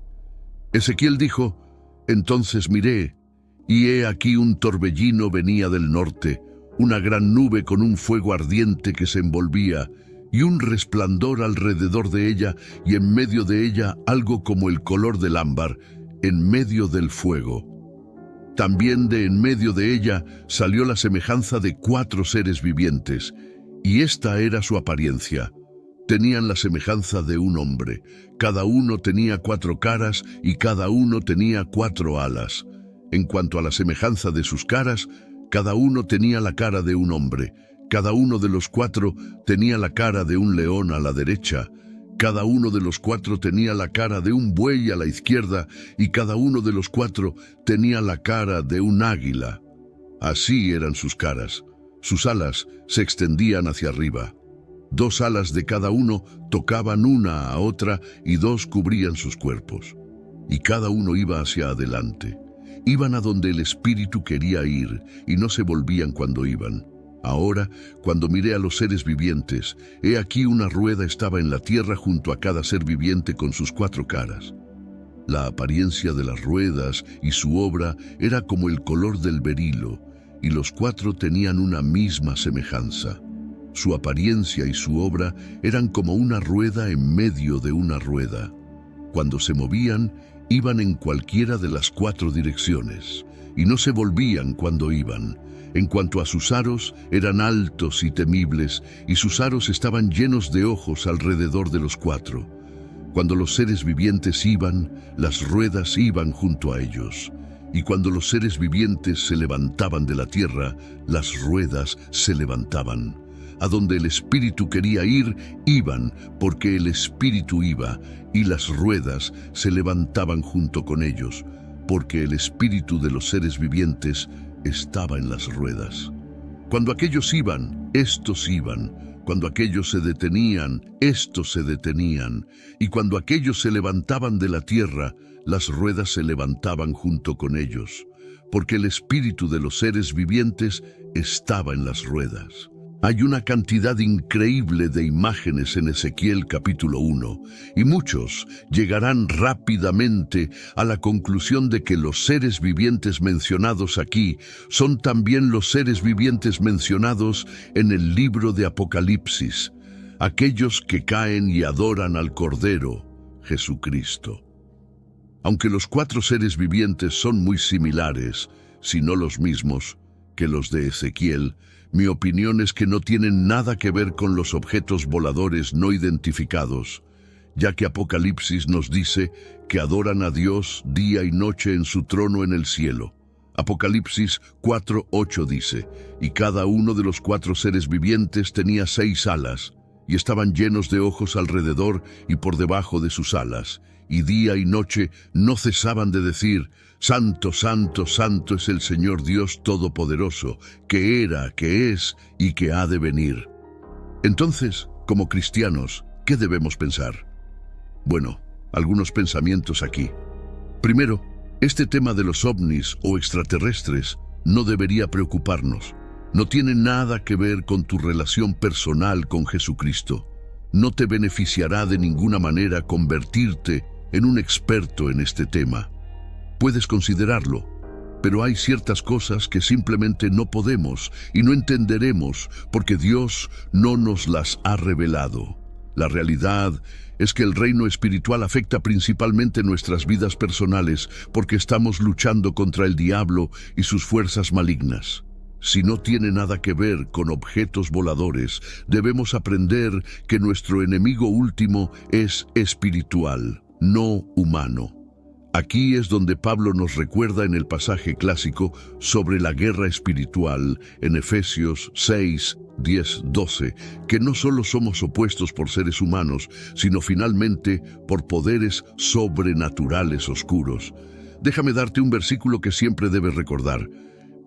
Ezequiel dijo, «Entonces miré, y he aquí un torbellino venía del norte, una gran nube con un fuego ardiente que se envolvía, y un resplandor alrededor de ella, y en medio de ella algo como el color del ámbar, en medio del fuego. También de en medio de ella salió la semejanza de 4 seres vivientes, y esta era su apariencia. tenían la semejanza de un hombre. Cada uno tenía 4 caras y cada uno tenía 4 alas. En cuanto a la semejanza de sus caras, cada uno tenía la cara de un hombre. Cada uno de los 4 tenía la cara de un león a la derecha. Cada uno de los 4 tenía la cara de un buey a la izquierda y cada uno de los 4 tenía la cara de un águila. Así eran sus caras. Sus alas se extendían hacia arriba. 2 alas de cada uno tocaban una a otra y 2 cubrían sus cuerpos. Y cada uno iba hacia adelante. Iban a donde el espíritu quería ir y no se volvían cuando iban. Ahora, cuando miré a los seres vivientes, he aquí una rueda estaba en la tierra junto a cada ser viviente con sus 4 caras. La apariencia de las ruedas y su obra era como el color del berilo, y los 4 tenían una misma semejanza. Su apariencia y su obra eran como una rueda en medio de una rueda. Cuando se movían, iban en cualquiera de las 4 direcciones, y no se volvían cuando iban. En cuanto a sus aros, eran altos y temibles, y sus aros estaban llenos de ojos alrededor de los 4. Cuando los seres vivientes iban, las ruedas iban junto a ellos. Y cuando los seres vivientes se levantaban de la tierra, las ruedas se levantaban. A donde el espíritu quería ir, iban, porque el espíritu iba, y las ruedas se levantaban junto con ellos, porque el espíritu de los seres vivientes estaba en las ruedas. Cuando aquellos iban, estos iban. Cuando aquellos se detenían, estos se detenían. Y cuando aquellos se levantaban de la tierra, las ruedas se levantaban junto con ellos, porque el espíritu de los seres vivientes estaba en las ruedas. Hay una cantidad increíble de imágenes en Ezequiel capítulo 1, y muchos llegarán rápidamente a la conclusión de que los seres vivientes mencionados aquí son también los seres vivientes mencionados en el libro de Apocalipsis, aquellos que caen y adoran al Cordero, Jesucristo. Aunque los 4 seres vivientes son muy similares, si no los mismos, que los de Ezequiel, mi opinión es que no tienen nada que ver con los objetos voladores no identificados, ya que Apocalipsis nos dice que adoran a Dios día y noche en su trono en el cielo. Apocalipsis 4:8 dice, y cada uno de los 4 seres vivientes tenía 6 alas, y estaban llenos de ojos alrededor y por debajo de sus alas, y día y noche no cesaban de decir, Santo, santo, santo es el Señor Dios Todopoderoso, que era, que es y que ha de venir. Entonces, como cristianos, ¿qué debemos pensar? Bueno, algunos pensamientos aquí. Primero, este tema de los ovnis o extraterrestres no debería preocuparnos. No tiene nada que ver con tu relación personal con Jesucristo. No te beneficiará de ninguna manera convertirte en un experto en este tema. Puedes considerarlo, pero hay ciertas cosas que simplemente no podemos y no entenderemos porque Dios no nos las ha revelado. La realidad es que el reino espiritual afecta principalmente nuestras vidas personales porque estamos luchando contra el diablo y sus fuerzas malignas. Si no tiene nada que ver con objetos voladores, debemos aprender que nuestro enemigo último es espiritual, no humano. Aquí es donde Pablo nos recuerda en el pasaje clásico sobre la guerra espiritual en Efesios 6, 10, 12, que no solo somos opuestos por seres humanos, sino finalmente por poderes sobrenaturales oscuros. Déjame darte un versículo que siempre debes recordar.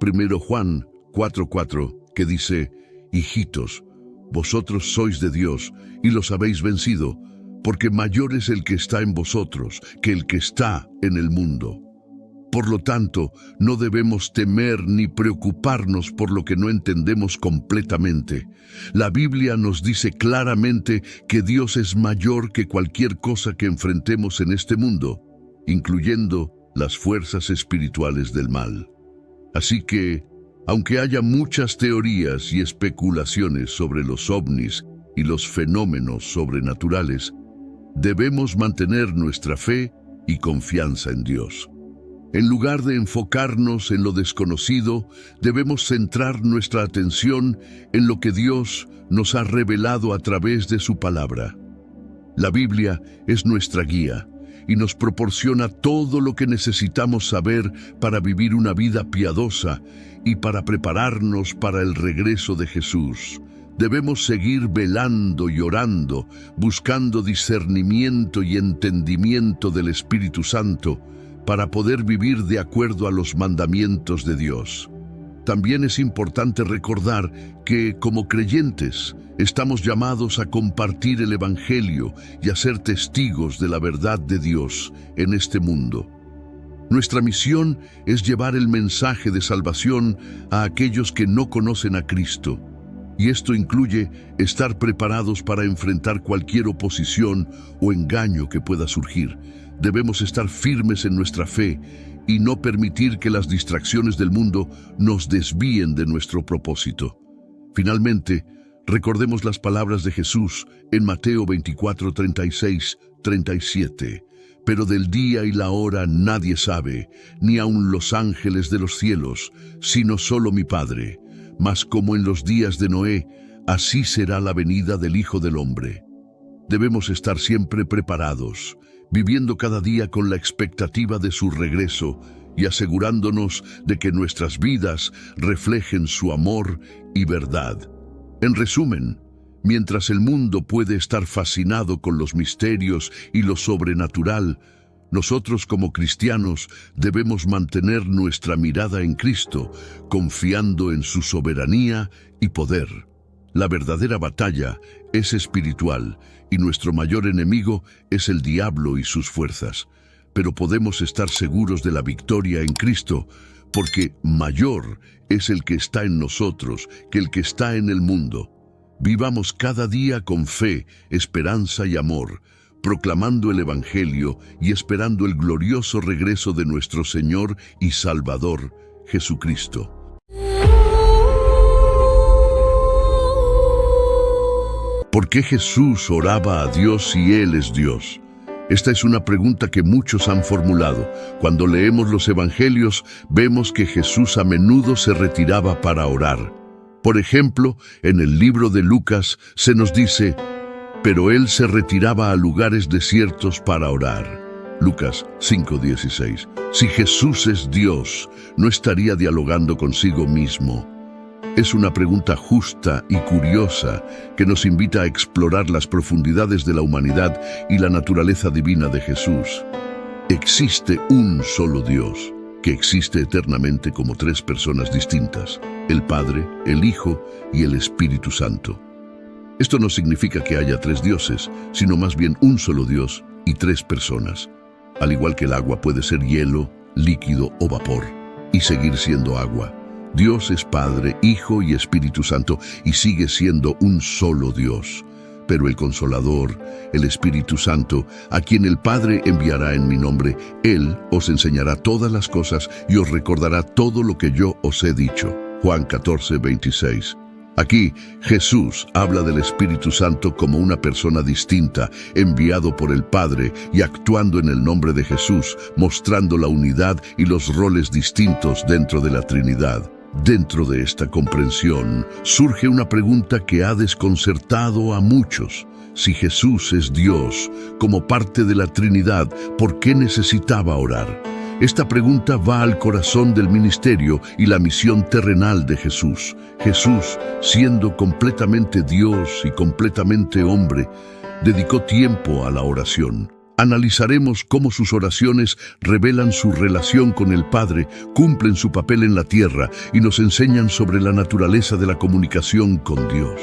1 Juan 4:4, que dice, Hijitos, vosotros sois de Dios y los habéis vencido, porque mayor es el que está en vosotros que el que está en el mundo. Por lo tanto, no debemos temer ni preocuparnos por lo que no entendemos completamente. La Biblia nos dice claramente que Dios es mayor que cualquier cosa que enfrentemos en este mundo, incluyendo las fuerzas espirituales del mal. Así que, aunque haya muchas teorías y especulaciones sobre los ovnis y los fenómenos sobrenaturales, debemos mantener nuestra fe y confianza en Dios. En lugar de enfocarnos en lo desconocido, debemos centrar nuestra atención en lo que Dios nos ha revelado a través de su palabra. La Biblia es nuestra guía y nos proporciona todo lo que necesitamos saber para vivir una vida piadosa y para prepararnos para el regreso de Jesús. Debemos seguir velando y orando, buscando discernimiento y entendimiento del Espíritu Santo para poder vivir de acuerdo a los mandamientos de Dios. También es importante recordar que, como creyentes, estamos llamados a compartir el Evangelio y a ser testigos de la verdad de Dios en este mundo. Nuestra misión es llevar el mensaje de salvación a aquellos que no conocen a Cristo. Y esto incluye estar preparados para enfrentar cualquier oposición o engaño que pueda surgir. Debemos estar firmes en nuestra fe y no permitir que las distracciones del mundo nos desvíen de nuestro propósito. Finalmente, recordemos las palabras de Jesús en Mateo 24, 36, 37. Pero del día y la hora nadie sabe, ni aun los ángeles de los cielos, sino solo mi Padre. Mas como en los días de Noé, así será la venida del Hijo del Hombre. Debemos estar siempre preparados, viviendo cada día con la expectativa de su regreso y asegurándonos de que nuestras vidas reflejen su amor y verdad. En resumen, mientras el mundo puede estar fascinado con los misterios y lo sobrenatural, nosotros como cristianos debemos mantener nuestra mirada en Cristo, confiando en su soberanía y poder. La verdadera batalla es espiritual y nuestro mayor enemigo es el diablo y sus fuerzas. Pero podemos estar seguros de la victoria en Cristo, porque mayor es el que está en nosotros que el que está en el mundo. Vivamos cada día con fe, esperanza y amor, proclamando el Evangelio y esperando el glorioso regreso de nuestro Señor y Salvador, Jesucristo. ¿Por qué Jesús oraba a Dios si Él es Dios? Esta es una pregunta que muchos han formulado. Cuando leemos los Evangelios, vemos que Jesús a menudo se retiraba para orar. Por ejemplo, en el libro de Lucas se nos dice: pero él se retiraba a lugares desiertos para orar. Lucas 5:16. Si Jesús es Dios, ¿no estaría dialogando consigo mismo? Es una pregunta justa y curiosa que nos invita a explorar las profundidades de la humanidad y la naturaleza divina de Jesús. Existe un solo Dios, que existe eternamente como tres personas distintas: el Padre, el Hijo y el Espíritu Santo. Esto no significa que haya tres dioses, sino más bien un solo Dios y tres personas. Al igual que el agua puede ser hielo, líquido o vapor, y seguir siendo agua. Dios es Padre, Hijo y Espíritu Santo, y sigue siendo un solo Dios. Pero el Consolador, el Espíritu Santo, a quien el Padre enviará en mi nombre, Él os enseñará todas las cosas y os recordará todo lo que yo os he dicho. Juan 14:26. Aquí, Jesús habla del Espíritu Santo como una persona distinta, enviado por el Padre y actuando en el nombre de Jesús, mostrando la unidad y los roles distintos dentro de la Trinidad. Dentro de esta comprensión, surge una pregunta que ha desconcertado a muchos. Si Jesús es Dios, como parte de la Trinidad, ¿por qué necesitaba orar? Esta pregunta va al corazón del ministerio y la misión terrenal de Jesús. Jesús, siendo completamente Dios y completamente hombre, dedicó tiempo a la oración. Analizaremos cómo sus oraciones revelan su relación con el Padre, cumplen su papel en la tierra y nos enseñan sobre la naturaleza de la comunicación con Dios.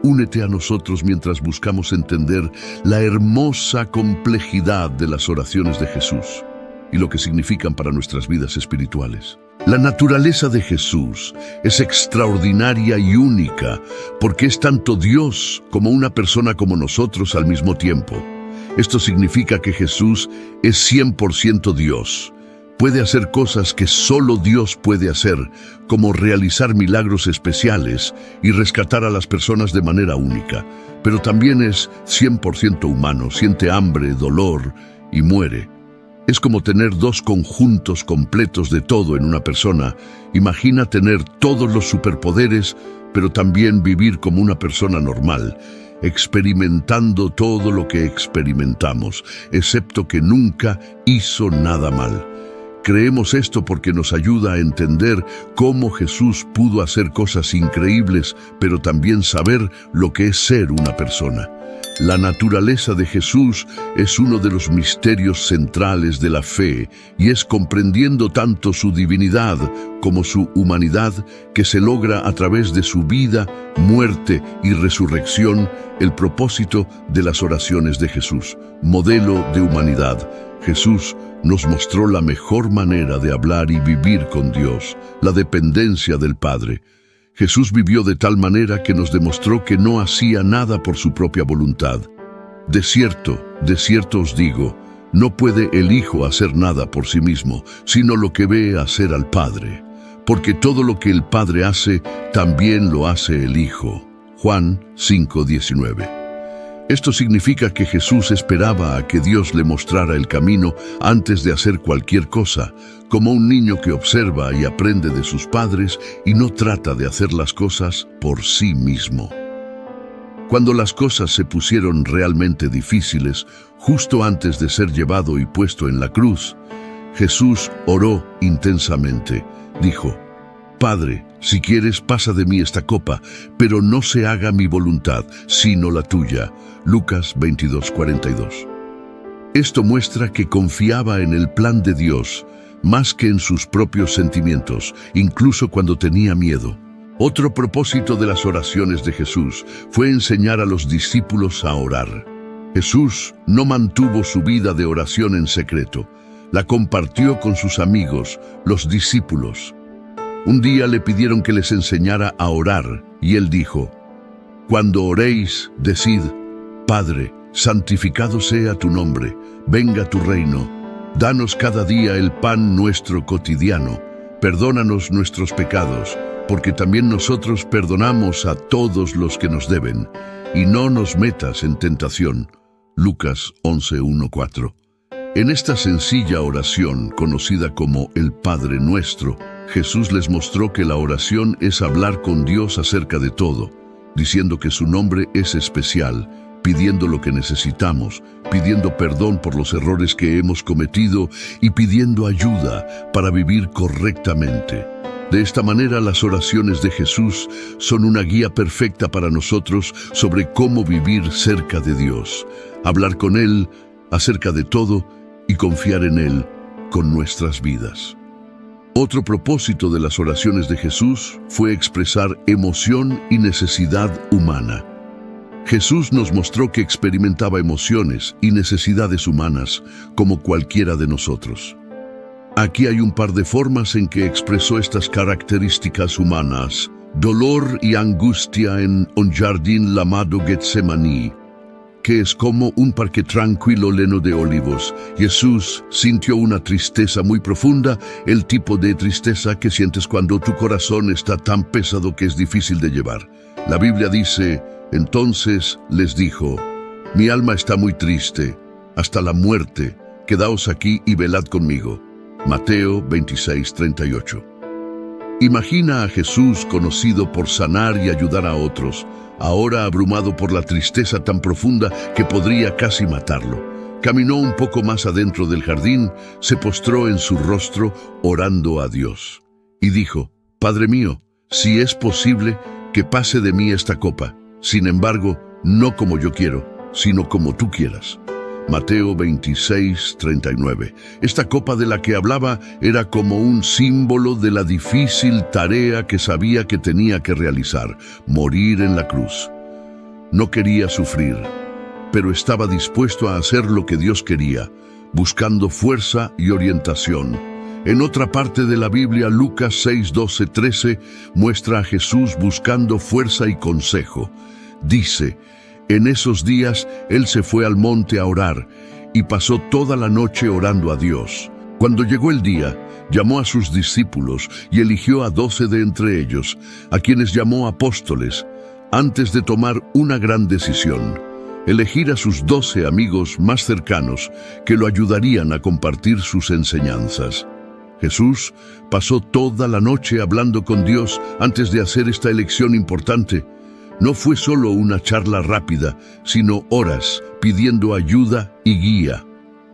Únete a nosotros mientras buscamos entender la hermosa complejidad de las oraciones de Jesús y lo que significan para nuestras vidas espirituales. La naturaleza de Jesús es extraordinaria y única porque es tanto Dios como una persona como nosotros al mismo tiempo. Esto significa que Jesús es 100% Dios. Puede hacer cosas que solo Dios puede hacer, como realizar milagros especiales y rescatar a las personas de manera única. Pero también es 100% humano, siente hambre, dolor y muere. Es como tener dos conjuntos completos de todo en una persona. Imagina tener todos los superpoderes, pero también vivir como una persona normal, experimentando todo lo que experimentamos, excepto que nunca hizo nada mal. Creemos esto porque nos ayuda a entender cómo Jesús pudo hacer cosas increíbles, pero también saber lo que es ser una persona. La naturaleza de Jesús es uno de los misterios centrales de la fe, y es comprendiendo tanto su divinidad como su humanidad que se logra a través de su vida, muerte y resurrección el propósito de las oraciones de Jesús, modelo de humanidad. Jesús nos mostró la mejor manera de hablar y vivir con Dios, la dependencia del Padre. Jesús vivió de tal manera que nos demostró que no hacía nada por su propia voluntad. De cierto os digo, no puede el Hijo hacer nada por sí mismo, sino lo que ve hacer al Padre. Porque todo lo que el Padre hace, también lo hace el Hijo. Juan 5:19. Esto significa que Jesús esperaba a que Dios le mostrara el camino antes de hacer cualquier cosa, como un niño que observa y aprende de sus padres y no trata de hacer las cosas por sí mismo. Cuando las cosas se pusieron realmente difíciles, justo antes de ser llevado y puesto en la cruz, Jesús oró intensamente. Dijo: Padre, si quieres, pasa de mí esta copa, pero no se haga mi voluntad, sino la tuya. Lucas 22:42. Esto muestra que confiaba en el plan de Dios, más que en sus propios sentimientos, incluso cuando tenía miedo. Otro propósito de las oraciones de Jesús fue enseñar a los discípulos a orar. Jesús no mantuvo su vida de oración en secreto, la compartió con sus amigos, los discípulos. Un día le pidieron que les enseñara a orar, y él dijo: Cuando oréis, decid: Padre, santificado sea tu nombre, venga tu reino. Danos cada día el pan nuestro cotidiano. Perdónanos nuestros pecados, porque también nosotros perdonamos a todos los que nos deben. Y no nos metas en tentación. Lucas 11:1-4. En esta sencilla oración, conocida como el Padre Nuestro, Jesús les mostró que la oración es hablar con Dios acerca de todo, diciendo que su nombre es especial, pidiendo lo que necesitamos, pidiendo perdón por los errores que hemos cometido y pidiendo ayuda para vivir correctamente. De esta manera, las oraciones de Jesús son una guía perfecta para nosotros sobre cómo vivir cerca de Dios, hablar con Él acerca de todo y confiar en Él con nuestras vidas. Otro propósito de las oraciones de Jesús fue expresar emoción y necesidad humana. Jesús nos mostró que experimentaba emociones y necesidades humanas como cualquiera de nosotros. Aquí hay un par de formas en que expresó estas características humanas: dolor y angustia en un jardín llamado Getsemaní, que es como un parque tranquilo lleno de olivos. Jesús sintió una tristeza muy profunda, el tipo de tristeza que sientes cuando tu corazón está tan pesado que es difícil de llevar. La Biblia dice: entonces les dijo: mi alma está muy triste, hasta la muerte, quedaos aquí y velad conmigo. Mateo 26:38. Imagina a Jesús, conocido por sanar y ayudar a otros, ahora abrumado por la tristeza tan profunda que podría casi matarlo. Caminó un poco más adentro del jardín, se postró en su rostro orando a Dios y dijo: Padre mío, si es posible, que pase de mí esta copa. Sin embargo, no como yo quiero, sino como tú quieras. Mateo 26:39. Esta copa de la que hablaba era como un símbolo de la difícil tarea que sabía que tenía que realizar: morir en la cruz. No quería sufrir, pero estaba dispuesto a hacer lo que Dios quería, buscando fuerza y orientación. En otra parte de la Biblia, Lucas 6:12-13, muestra a Jesús buscando fuerza y consejo. Dice: en esos días él se fue al monte a orar y pasó toda la noche orando a Dios. Cuando llegó el día, llamó a sus discípulos y eligió a 12 de entre ellos, a quienes llamó apóstoles, antes de tomar una gran decisión: elegir a sus 12 amigos más cercanos que lo ayudarían a compartir sus enseñanzas. Jesús pasó toda la noche hablando con Dios antes de hacer esta elección importante. No fue solo una charla rápida, sino horas pidiendo ayuda y guía.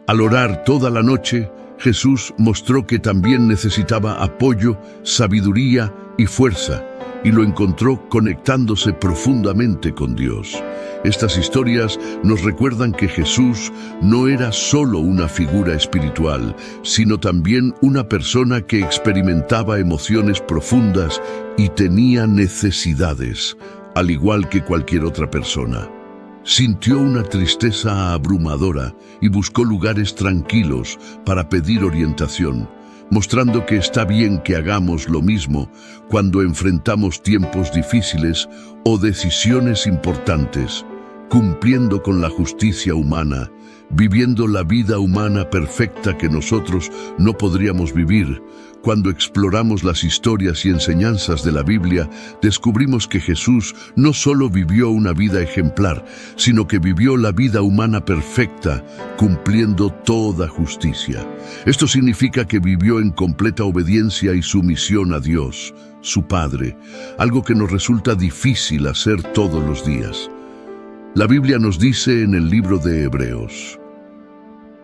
Al orar toda la noche, Jesús mostró que también necesitaba apoyo, sabiduría y fuerza, y lo encontró conectándose profundamente con Dios. Estas historias nos recuerdan que Jesús no era solo una figura espiritual, sino también una persona que experimentaba emociones profundas y tenía necesidades, al igual que cualquier otra persona. Sintió una tristeza abrumadora y buscó lugares tranquilos para pedir orientación, mostrando que está bien que hagamos lo mismo cuando enfrentamos tiempos difíciles o decisiones importantes, cumpliendo con la justicia humana, viviendo la vida humana perfecta que nosotros no podríamos vivir. Cuando exploramos las historias y enseñanzas de la Biblia, descubrimos que Jesús no solo vivió una vida ejemplar, sino que vivió la vida humana perfecta, cumpliendo toda justicia. Esto significa que vivió en completa obediencia y sumisión a Dios, su Padre, algo que nos resulta difícil hacer todos los días. La Biblia nos dice en el libro de Hebreos: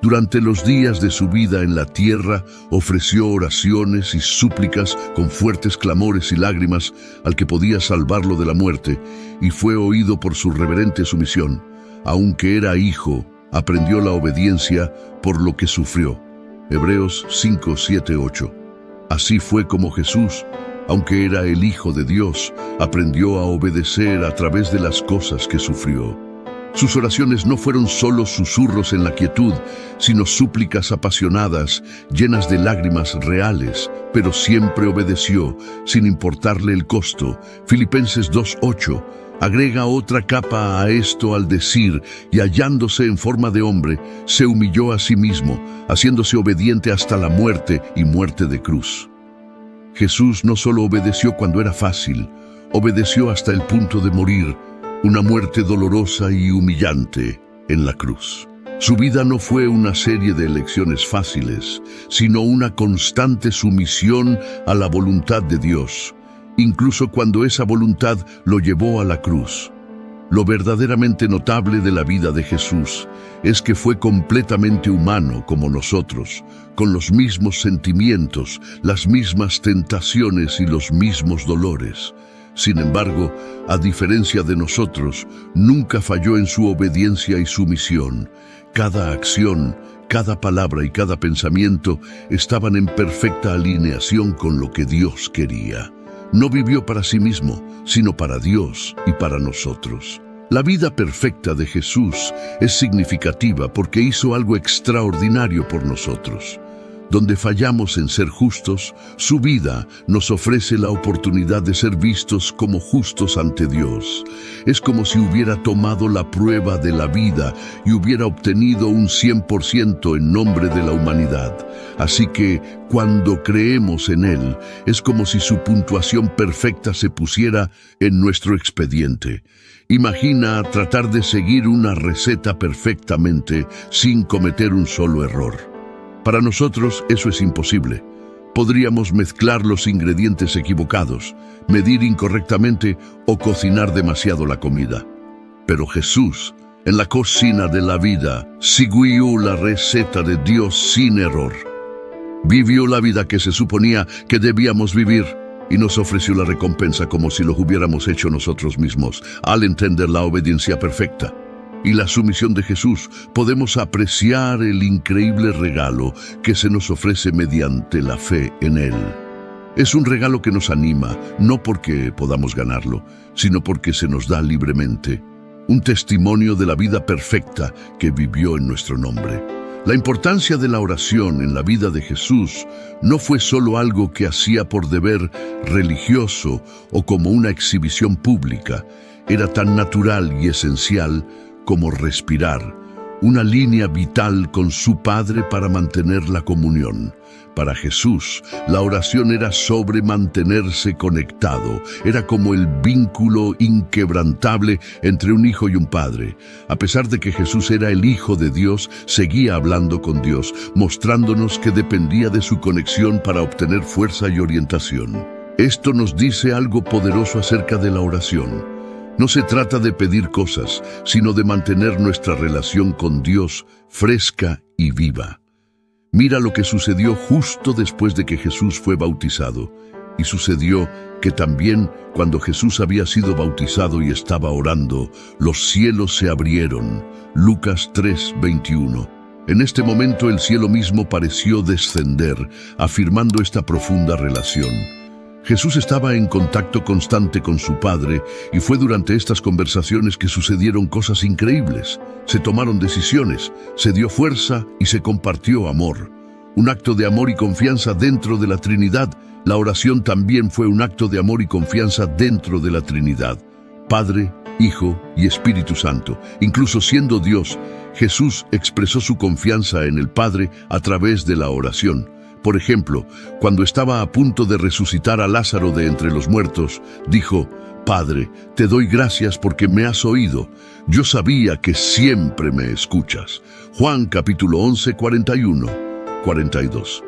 durante los días de su vida en la tierra, ofreció oraciones y súplicas con fuertes clamores y lágrimas al que podía salvarlo de la muerte, y fue oído por su reverente sumisión. Aunque era hijo, aprendió la obediencia por lo que sufrió. Hebreos 5, 7, 8. Así fue como Jesús, aunque era el Hijo de Dios, aprendió a obedecer a través de las cosas que sufrió. Sus oraciones no fueron solo susurros en la quietud, sino súplicas apasionadas, llenas de lágrimas reales, pero siempre obedeció, sin importarle el costo. Filipenses 2:8 agrega otra capa a esto al decir: y hallándose en forma de hombre, se humilló a sí mismo, haciéndose obediente hasta la muerte y muerte de cruz. Jesús no solo obedeció cuando era fácil, obedeció hasta el punto de morir, una muerte dolorosa y humillante en la cruz. Su vida no fue una serie de elecciones fáciles, sino una constante sumisión a la voluntad de Dios, incluso cuando esa voluntad lo llevó a la cruz. Lo verdaderamente notable de la vida de Jesús es que fue completamente humano como nosotros, con los mismos sentimientos, las mismas tentaciones y los mismos dolores. Sin embargo, a diferencia de nosotros, nunca falló en su obediencia y sumisión. Cada acción, cada palabra y cada pensamiento estaban en perfecta alineación con lo que Dios quería. No vivió para sí mismo, sino para Dios y para nosotros. La vida perfecta de Jesús es significativa porque hizo algo extraordinario por nosotros. Donde fallamos en ser justos, su vida nos ofrece la oportunidad de ser vistos como justos ante Dios. Es como si hubiera tomado la prueba de la vida y hubiera obtenido un 100% en nombre de la humanidad. Así que, cuando creemos en Él, es como si su puntuación perfecta se pusiera en nuestro expediente. Imagina tratar de seguir una receta perfectamente sin cometer un solo error. Para nosotros eso es imposible. Podríamos mezclar los ingredientes equivocados, medir incorrectamente o cocinar demasiado la comida. Pero Jesús, en la cocina de la vida, siguió la receta de Dios sin error. Vivió la vida que se suponía que debíamos vivir y nos ofreció la recompensa como si lo hubiéramos hecho nosotros mismos, al entender la obediencia perfecta y la sumisión de Jesús. Podemos apreciar el increíble regalo que se nos ofrece mediante la fe en Él. Es un regalo que nos anima, no porque podamos ganarlo, sino porque se nos da libremente. Un testimonio de la vida perfecta que vivió en nuestro nombre. La importancia de la oración en la vida de Jesús no fue solo algo que hacía por deber religioso o como una exhibición pública. Era tan natural y esencial como respirar, una línea vital con su Padre para mantener la comunión. Para Jesús, la oración era sobre mantenerse conectado, era como el vínculo inquebrantable entre un hijo y un padre. A pesar de que Jesús era el Hijo de Dios, seguía hablando con Dios, mostrándonos que dependía de su conexión para obtener fuerza y orientación. Esto nos dice algo poderoso acerca de la oración. No se trata de pedir cosas, sino de mantener nuestra relación con Dios fresca y viva. Mira lo que sucedió justo después de que Jesús fue bautizado. Y sucedió que también cuando Jesús había sido bautizado y estaba orando, los cielos se abrieron. Lucas 3:21. En este momento el cielo mismo pareció descender, afirmando esta profunda relación. Jesús estaba en contacto constante con su Padre y fue durante estas conversaciones que sucedieron cosas increíbles. Se tomaron decisiones, se dio fuerza y se compartió amor. Un acto de amor y confianza dentro de la Trinidad. La oración también fue un acto de amor y confianza dentro de la Trinidad. Padre, Hijo y Espíritu Santo. Incluso siendo Dios, Jesús expresó su confianza en el Padre a través de la oración. Por ejemplo, cuando estaba a punto de resucitar a Lázaro de entre los muertos, dijo: Padre, te doy gracias porque me has oído. Yo sabía que siempre me escuchas. Juan capítulo 11, 41, 42.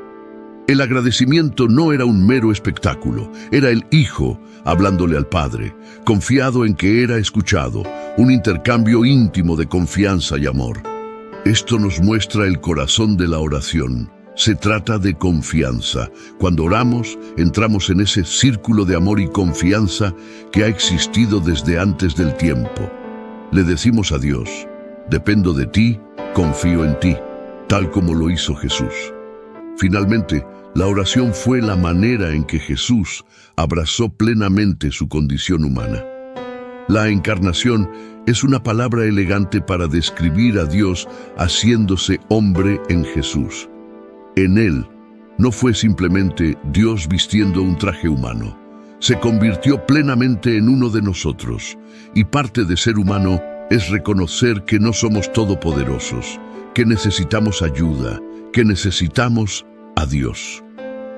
El agradecimiento no era un mero espectáculo, era el Hijo hablándole al Padre, confiado en que era escuchado, un intercambio íntimo de confianza y amor. Esto nos muestra el corazón de la oración. Se trata de confianza. Cuando oramos, entramos en ese círculo de amor y confianza que ha existido desde antes del tiempo. Le decimos a Dios: dependo de ti, confío en ti, tal como lo hizo Jesús. Finalmente, la oración fue la manera en que Jesús abrazó plenamente su condición humana. La encarnación es una palabra elegante para describir a Dios haciéndose hombre en Jesús. En Él no fue simplemente Dios vistiendo un traje humano. Se convirtió plenamente en uno de nosotros. Y parte de ser humano es reconocer que no somos todopoderosos, que necesitamos ayuda, que necesitamos a Dios.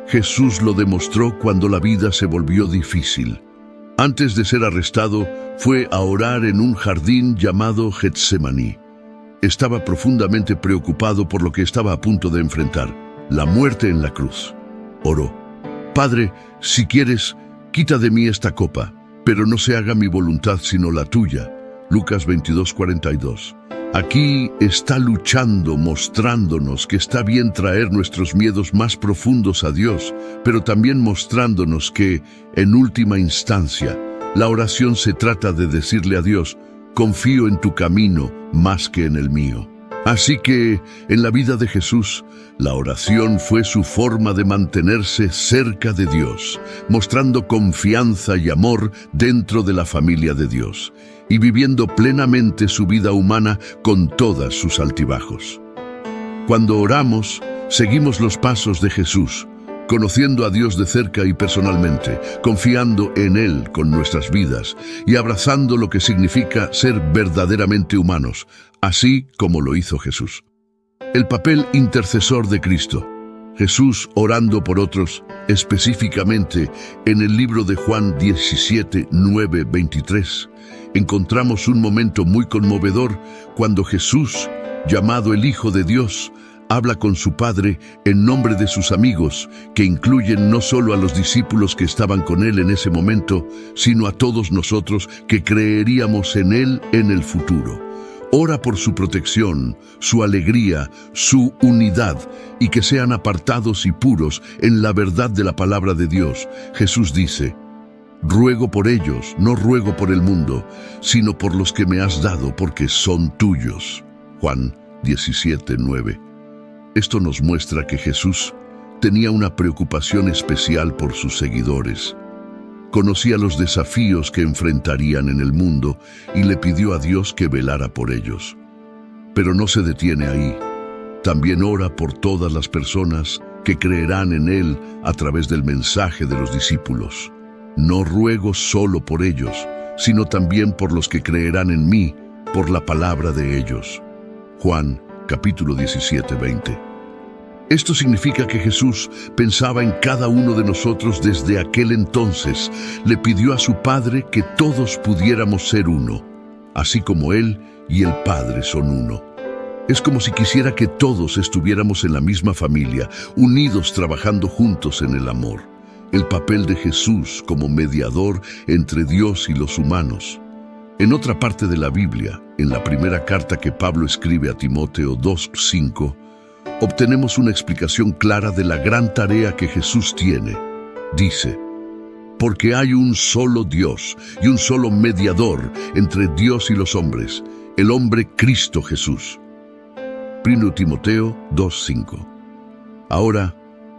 Jesús lo demostró cuando la vida se volvió difícil. Antes de ser arrestado, fue a orar en un jardín llamado Getsemaní. Estaba profundamente preocupado por lo que estaba a punto de enfrentar: la muerte en la cruz. Oró: Padre, si quieres, quita de mí esta copa, pero no se haga mi voluntad sino la tuya. Lucas 22:42. Aquí está luchando, mostrándonos que está bien traer nuestros miedos más profundos a Dios, pero también mostrándonos que, en última instancia, la oración se trata de decirle a Dios: confío en tu camino más que en el mío. Así que, en la vida de Jesús, la oración fue su forma de mantenerse cerca de Dios, mostrando confianza y amor dentro de la familia de Dios, y viviendo plenamente su vida humana con todas sus altibajos. Cuando oramos, seguimos los pasos de Jesús, conociendo a Dios de cerca y personalmente, confiando en Él con nuestras vidas y abrazando lo que significa ser verdaderamente humanos, así como lo hizo Jesús. El papel intercesor de Cristo. Jesús orando por otros, específicamente en el libro de Juan 17, 9, 23. Encontramos un momento muy conmovedor cuando Jesús, llamado el Hijo de Dios, habla con su Padre en nombre de sus amigos, que incluyen no solo a los discípulos que estaban con Él en ese momento, sino a todos nosotros que creeríamos en Él en el futuro. Ora por su protección, su alegría, su unidad, y que sean apartados y puros en la verdad de la palabra de Dios. Jesús dice: ruego por ellos, no ruego por el mundo, sino por los que me has dado, porque son tuyos. Juan 17, 9. Esto nos muestra que Jesús tenía una preocupación especial por sus seguidores. Conocía los desafíos que enfrentarían en el mundo y le pidió a Dios que velara por ellos. Pero no se detiene ahí. También ora por todas las personas que creerán en Él a través del mensaje de los discípulos. No ruego solo por ellos, sino también por los que creerán en mí, por la palabra de ellos. Juan, capítulo 17, 20. Esto significa que Jesús pensaba en cada uno de nosotros desde aquel entonces. Le pidió a su Padre que todos pudiéramos ser uno, así como Él y el Padre son uno. Es como si quisiera que todos estuviéramos en la misma familia, unidos trabajando juntos en el amor. El papel de Jesús como mediador entre Dios y los humanos. En otra parte de la Biblia, en la primera carta que Pablo escribe a Timoteo 2:5, obtenemos una explicación clara de la gran tarea que Jesús tiene. Dice: porque hay un solo Dios y un solo mediador entre Dios y los hombres, el hombre Cristo Jesús. 1 Timoteo 2:5. Ahora,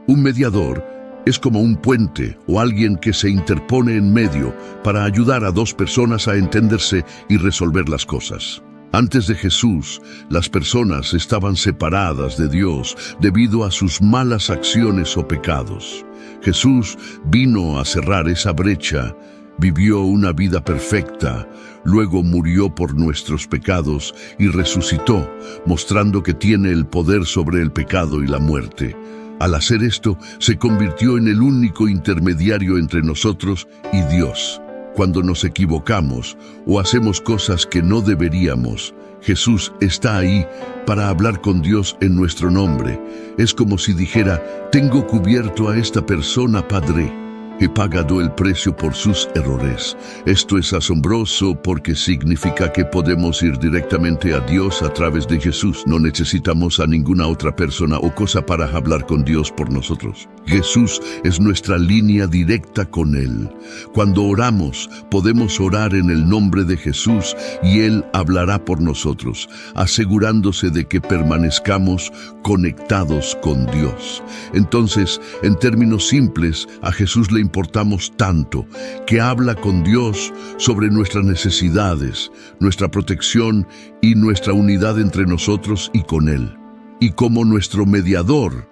un mediador es como un puente o alguien que se interpone en medio para ayudar a dos personas a entenderse y resolver las cosas. Antes de Jesús, las personas estaban separadas de Dios debido a sus malas acciones o pecados. Jesús vino a cerrar esa brecha, vivió una vida perfecta, luego murió por nuestros pecados y resucitó, mostrando que tiene el poder sobre el pecado y la muerte. Al hacer esto, se convirtió en el único intermediario entre nosotros y Dios. Cuando nos equivocamos o hacemos cosas que no deberíamos, Jesús está ahí para hablar con Dios en nuestro nombre. Es como si dijera: tengo cubierto a esta persona, Padre. He pagado el precio por sus errores. Esto es asombroso porque significa que podemos ir directamente a Dios a través de Jesús. No necesitamos a ninguna otra persona o cosa para hablar con Dios por nosotros. Jesús es nuestra línea directa con Él. Cuando oramos, podemos orar en el nombre de Jesús y Él hablará por nosotros, asegurándose de que permanezcamos conectados con Dios. Entonces, en términos simples, a Jesús le importamos tanto que habla con Dios sobre nuestras necesidades, nuestra protección y nuestra unidad entre nosotros y con Él. Y como nuestro mediador,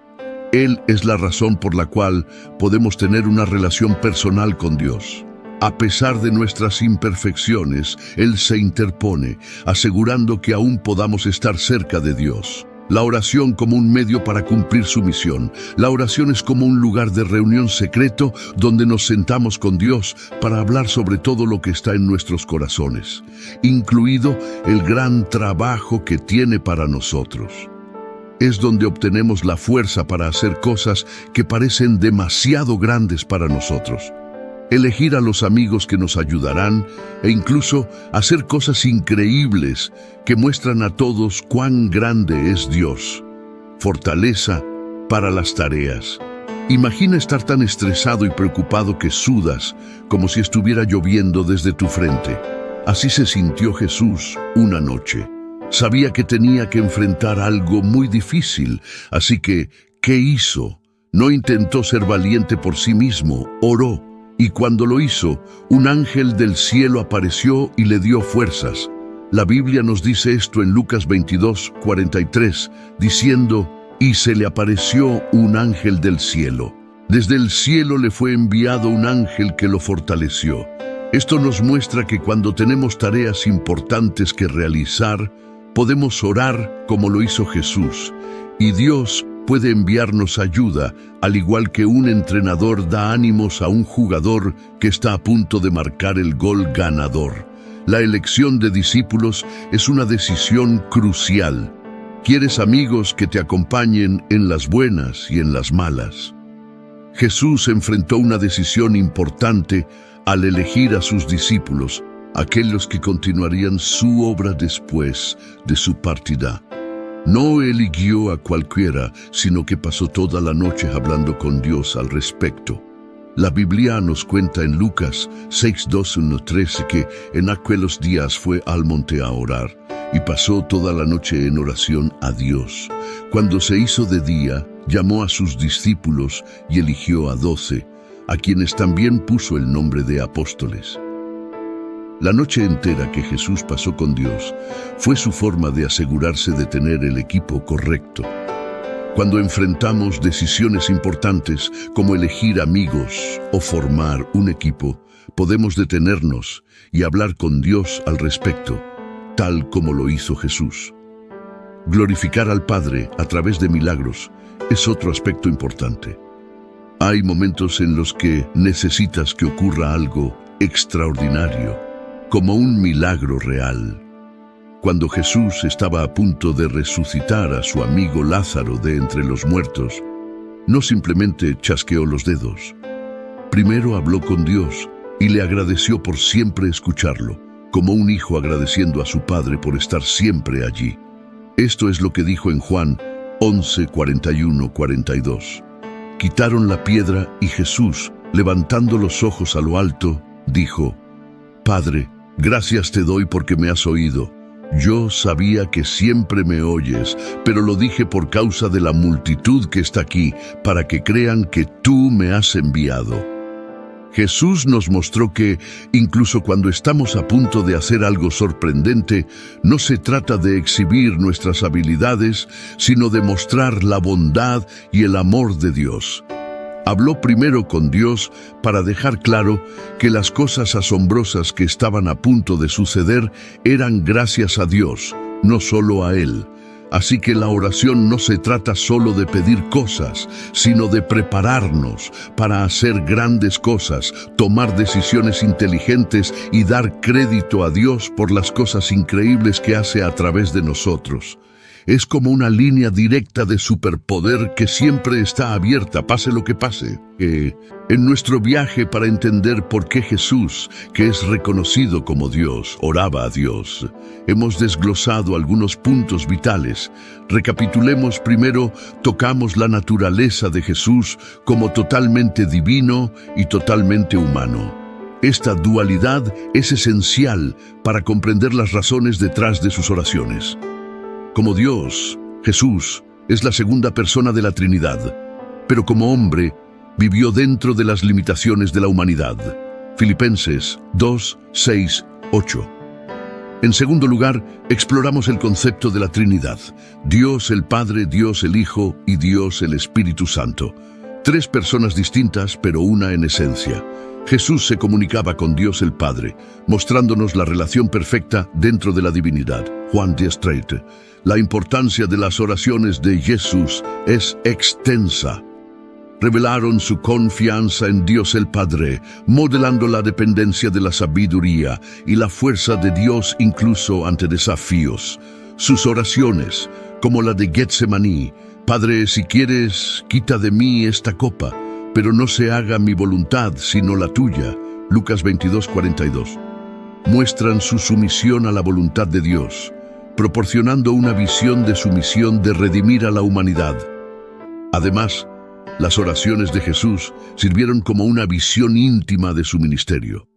Él es la razón por la cual podemos tener una relación personal con Dios. A pesar de nuestras imperfecciones, Él se interpone, asegurando que aún podamos estar cerca de Dios. La oración como un medio para cumplir su misión. La oración es como un lugar de reunión secreto donde nos sentamos con Dios para hablar sobre todo lo que está en nuestros corazones, incluido el gran trabajo que tiene para nosotros. Es donde obtenemos la fuerza para hacer cosas que parecen demasiado grandes para nosotros. Elegir a los amigos que nos ayudarán e incluso hacer cosas increíbles que muestran a todos cuán grande es Dios. Fortaleza para las tareas. Imagina estar tan estresado y preocupado que sudas como si estuviera lloviendo desde tu frente. Así se sintió Jesús una noche. Sabía que tenía que enfrentar algo muy difícil, así que, ¿qué hizo? No intentó ser valiente por sí mismo, oró. Y cuando lo hizo, un ángel del cielo apareció y le dio fuerzas. La Biblia nos dice esto en Lucas 22:43, diciendo: y se le apareció un ángel del cielo. Desde el cielo le fue enviado un ángel que lo fortaleció. Esto nos muestra que cuando tenemos tareas importantes que realizar, podemos orar como lo hizo Jesús, y Dios puede enviarnos ayuda, al igual que un entrenador da ánimos a un jugador que está a punto de marcar el gol ganador. La elección de discípulos es una decisión crucial. ¿Quieres amigos que te acompañen en las buenas y en las malas? Jesús enfrentó una decisión importante al elegir a sus discípulos, aquellos que continuarían su obra después de su partida. No eligió a cualquiera, sino que pasó toda la noche hablando con Dios al respecto. La Biblia nos cuenta en Lucas 6:2-13 que en aquellos días fue al monte a orar y pasó toda la noche en oración a Dios. Cuando se hizo de día, llamó a sus discípulos y eligió a 12, a quienes también puso el nombre de apóstoles. La noche entera que Jesús pasó con Dios fue su forma de asegurarse de tener el equipo correcto. Cuando enfrentamos decisiones importantes como elegir amigos o formar un equipo, podemos detenernos y hablar con Dios al respecto, tal como lo hizo Jesús. Glorificar al Padre a través de milagros es otro aspecto importante. Hay momentos en los que necesitas que ocurra algo extraordinario, como un milagro real. Cuando Jesús estaba a punto de resucitar a su amigo Lázaro de entre los muertos, no simplemente chasqueó los dedos. Primero habló con Dios y le agradeció por siempre escucharlo, como un hijo agradeciendo a su padre por estar siempre allí. Esto es lo que dijo en Juan 11, 41, 42. Quitaron la piedra y Jesús, levantando los ojos a lo alto, dijo: Padre, gracias te doy porque me has oído. Yo sabía que siempre me oyes, pero lo dije por causa de la multitud que está aquí, para que crean que tú me has enviado. Jesús nos mostró que, incluso cuando estamos a punto de hacer algo sorprendente, no se trata de exhibir nuestras habilidades, sino de mostrar la bondad y el amor de Dios. Habló primero con Dios para dejar claro que las cosas asombrosas que estaban a punto de suceder eran gracias a Dios, no solo a Él. Así que la oración no se trata solo de pedir cosas, sino de prepararnos para hacer grandes cosas, tomar decisiones inteligentes y dar crédito a Dios por las cosas increíbles que hace a través de nosotros. Es como una línea directa de superpoder que siempre está abierta, pase lo que pase. En nuestro viaje para entender por qué Jesús, que es reconocido como Dios, oraba a Dios, hemos desglosado algunos puntos vitales. Recapitulemos primero, tocamos la naturaleza de Jesús como totalmente divino y totalmente humano. Esta dualidad es esencial para comprender las razones detrás de sus oraciones. Como Dios, Jesús es la segunda persona de la Trinidad, pero como hombre vivió dentro de las limitaciones de la humanidad. Filipenses 2, 6, 8. En segundo lugar, exploramos el concepto de la Trinidad: Dios el Padre, Dios el Hijo y Dios el Espíritu Santo. Tres personas distintas, pero una en esencia. Jesús se comunicaba con Dios el Padre, mostrándonos la relación perfecta dentro de la divinidad. Juan 10:30. La importancia de las oraciones de Jesús es extensa. Revelaron su confianza en Dios el Padre, modelando la dependencia de la sabiduría y la fuerza de Dios incluso ante desafíos. Sus oraciones, como la de Getsemaní: Padre, si quieres, quita de mí esta copa, pero no se haga mi voluntad sino la tuya. Lucas 22:42. Muestran su sumisión a la voluntad de Dios, proporcionando una visión de su misión de redimir a la humanidad. Además, las oraciones de Jesús sirvieron como una visión íntima de su ministerio.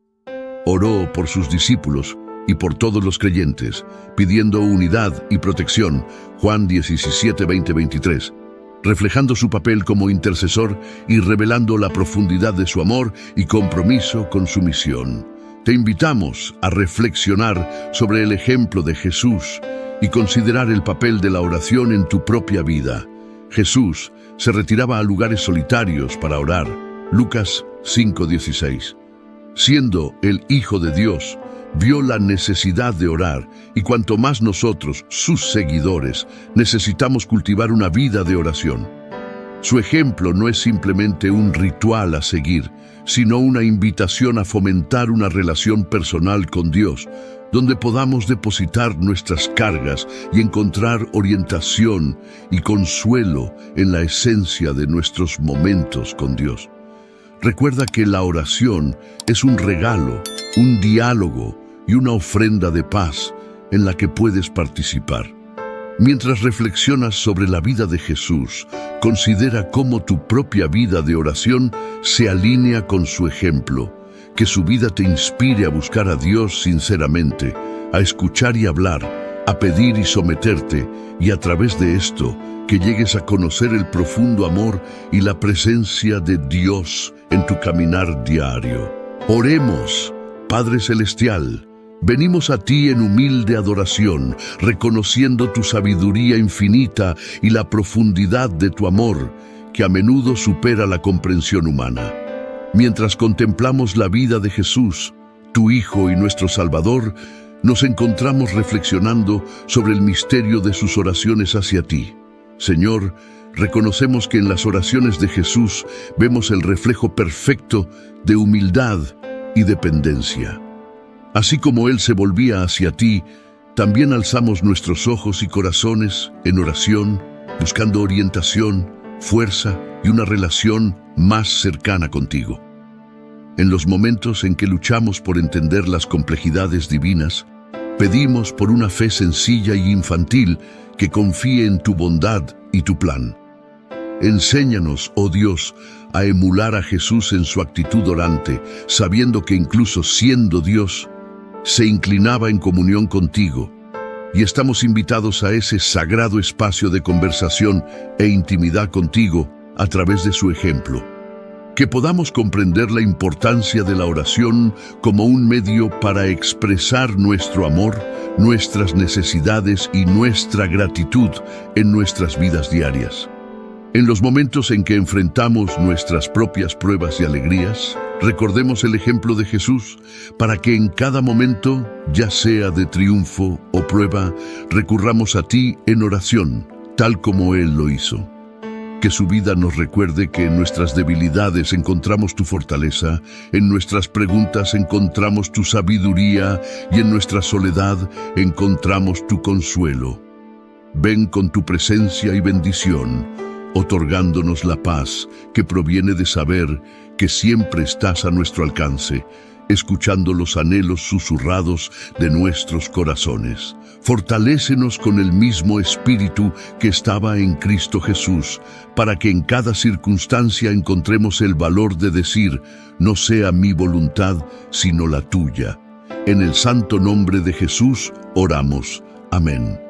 Oró por sus discípulos y por todos los creyentes, pidiendo unidad y protección. Juan 17, 20, 23. Reflejando su papel como intercesor y revelando la profundidad de su amor y compromiso con su misión. Te invitamos a reflexionar sobre el ejemplo de Jesús y considerar el papel de la oración en tu propia vida. Jesús se retiraba a lugares solitarios para orar. Lucas 5:16. Siendo el Hijo de Dios, vio la necesidad de orar, y cuanto más nosotros, sus seguidores, necesitamos cultivar una vida de oración. Su ejemplo no es simplemente un ritual a seguir, sino una invitación a fomentar una relación personal con Dios, donde podamos depositar nuestras cargas y encontrar orientación y consuelo en la esencia de nuestros momentos con Dios. Recuerda que la oración es un regalo, un diálogo y una ofrenda de paz en la que puedes participar. Mientras reflexionas sobre la vida de Jesús, considera cómo tu propia vida de oración se alinea con su ejemplo. Que su vida te inspire a buscar a Dios sinceramente, a escuchar y hablar, a pedir y someterte, y a través de esto, que llegues a conocer el profundo amor y la presencia de Dios en tu caminar diario. Oremos. Padre Celestial, venimos a ti en humilde adoración, reconociendo tu sabiduría infinita y la profundidad de tu amor, que a menudo supera la comprensión humana. Mientras contemplamos la vida de Jesús, tu Hijo y nuestro Salvador, nos encontramos reflexionando sobre el misterio de sus oraciones hacia ti. Señor, reconocemos que en las oraciones de Jesús vemos el reflejo perfecto de humildad y dependencia. Así como Él se volvía hacia ti, también alzamos nuestros ojos y corazones en oración, buscando orientación, fuerza y una relación más cercana contigo. En los momentos en que luchamos por entender las complejidades divinas, pedimos por una fe sencilla y infantil que confíe en tu bondad y tu plan. Enséñanos, oh Dios, a emular a Jesús en su actitud orante, sabiendo que incluso siendo Dios, se inclinaba en comunión contigo, y estamos invitados a ese sagrado espacio de conversación e intimidad contigo a través de su ejemplo. Que podamos comprender la importancia de la oración como un medio para expresar nuestro amor, nuestras necesidades y nuestra gratitud en nuestras vidas diarias. En los momentos en que enfrentamos nuestras propias pruebas y alegrías, recordemos el ejemplo de Jesús para que en cada momento, ya sea de triunfo o prueba, recurramos a ti en oración, tal como Él lo hizo. Que su vida nos recuerde que en nuestras debilidades encontramos tu fortaleza, en nuestras preguntas encontramos tu sabiduría y en nuestra soledad encontramos tu consuelo. Ven con tu presencia y bendición, otorgándonos la paz que proviene de saber que siempre estás a nuestro alcance, escuchando los anhelos susurrados de nuestros corazones. Fortalécenos con el mismo espíritu que estaba en Cristo Jesús, para que en cada circunstancia encontremos el valor de decir, no sea mi voluntad, sino la tuya. En el santo nombre de Jesús oramos. Amén.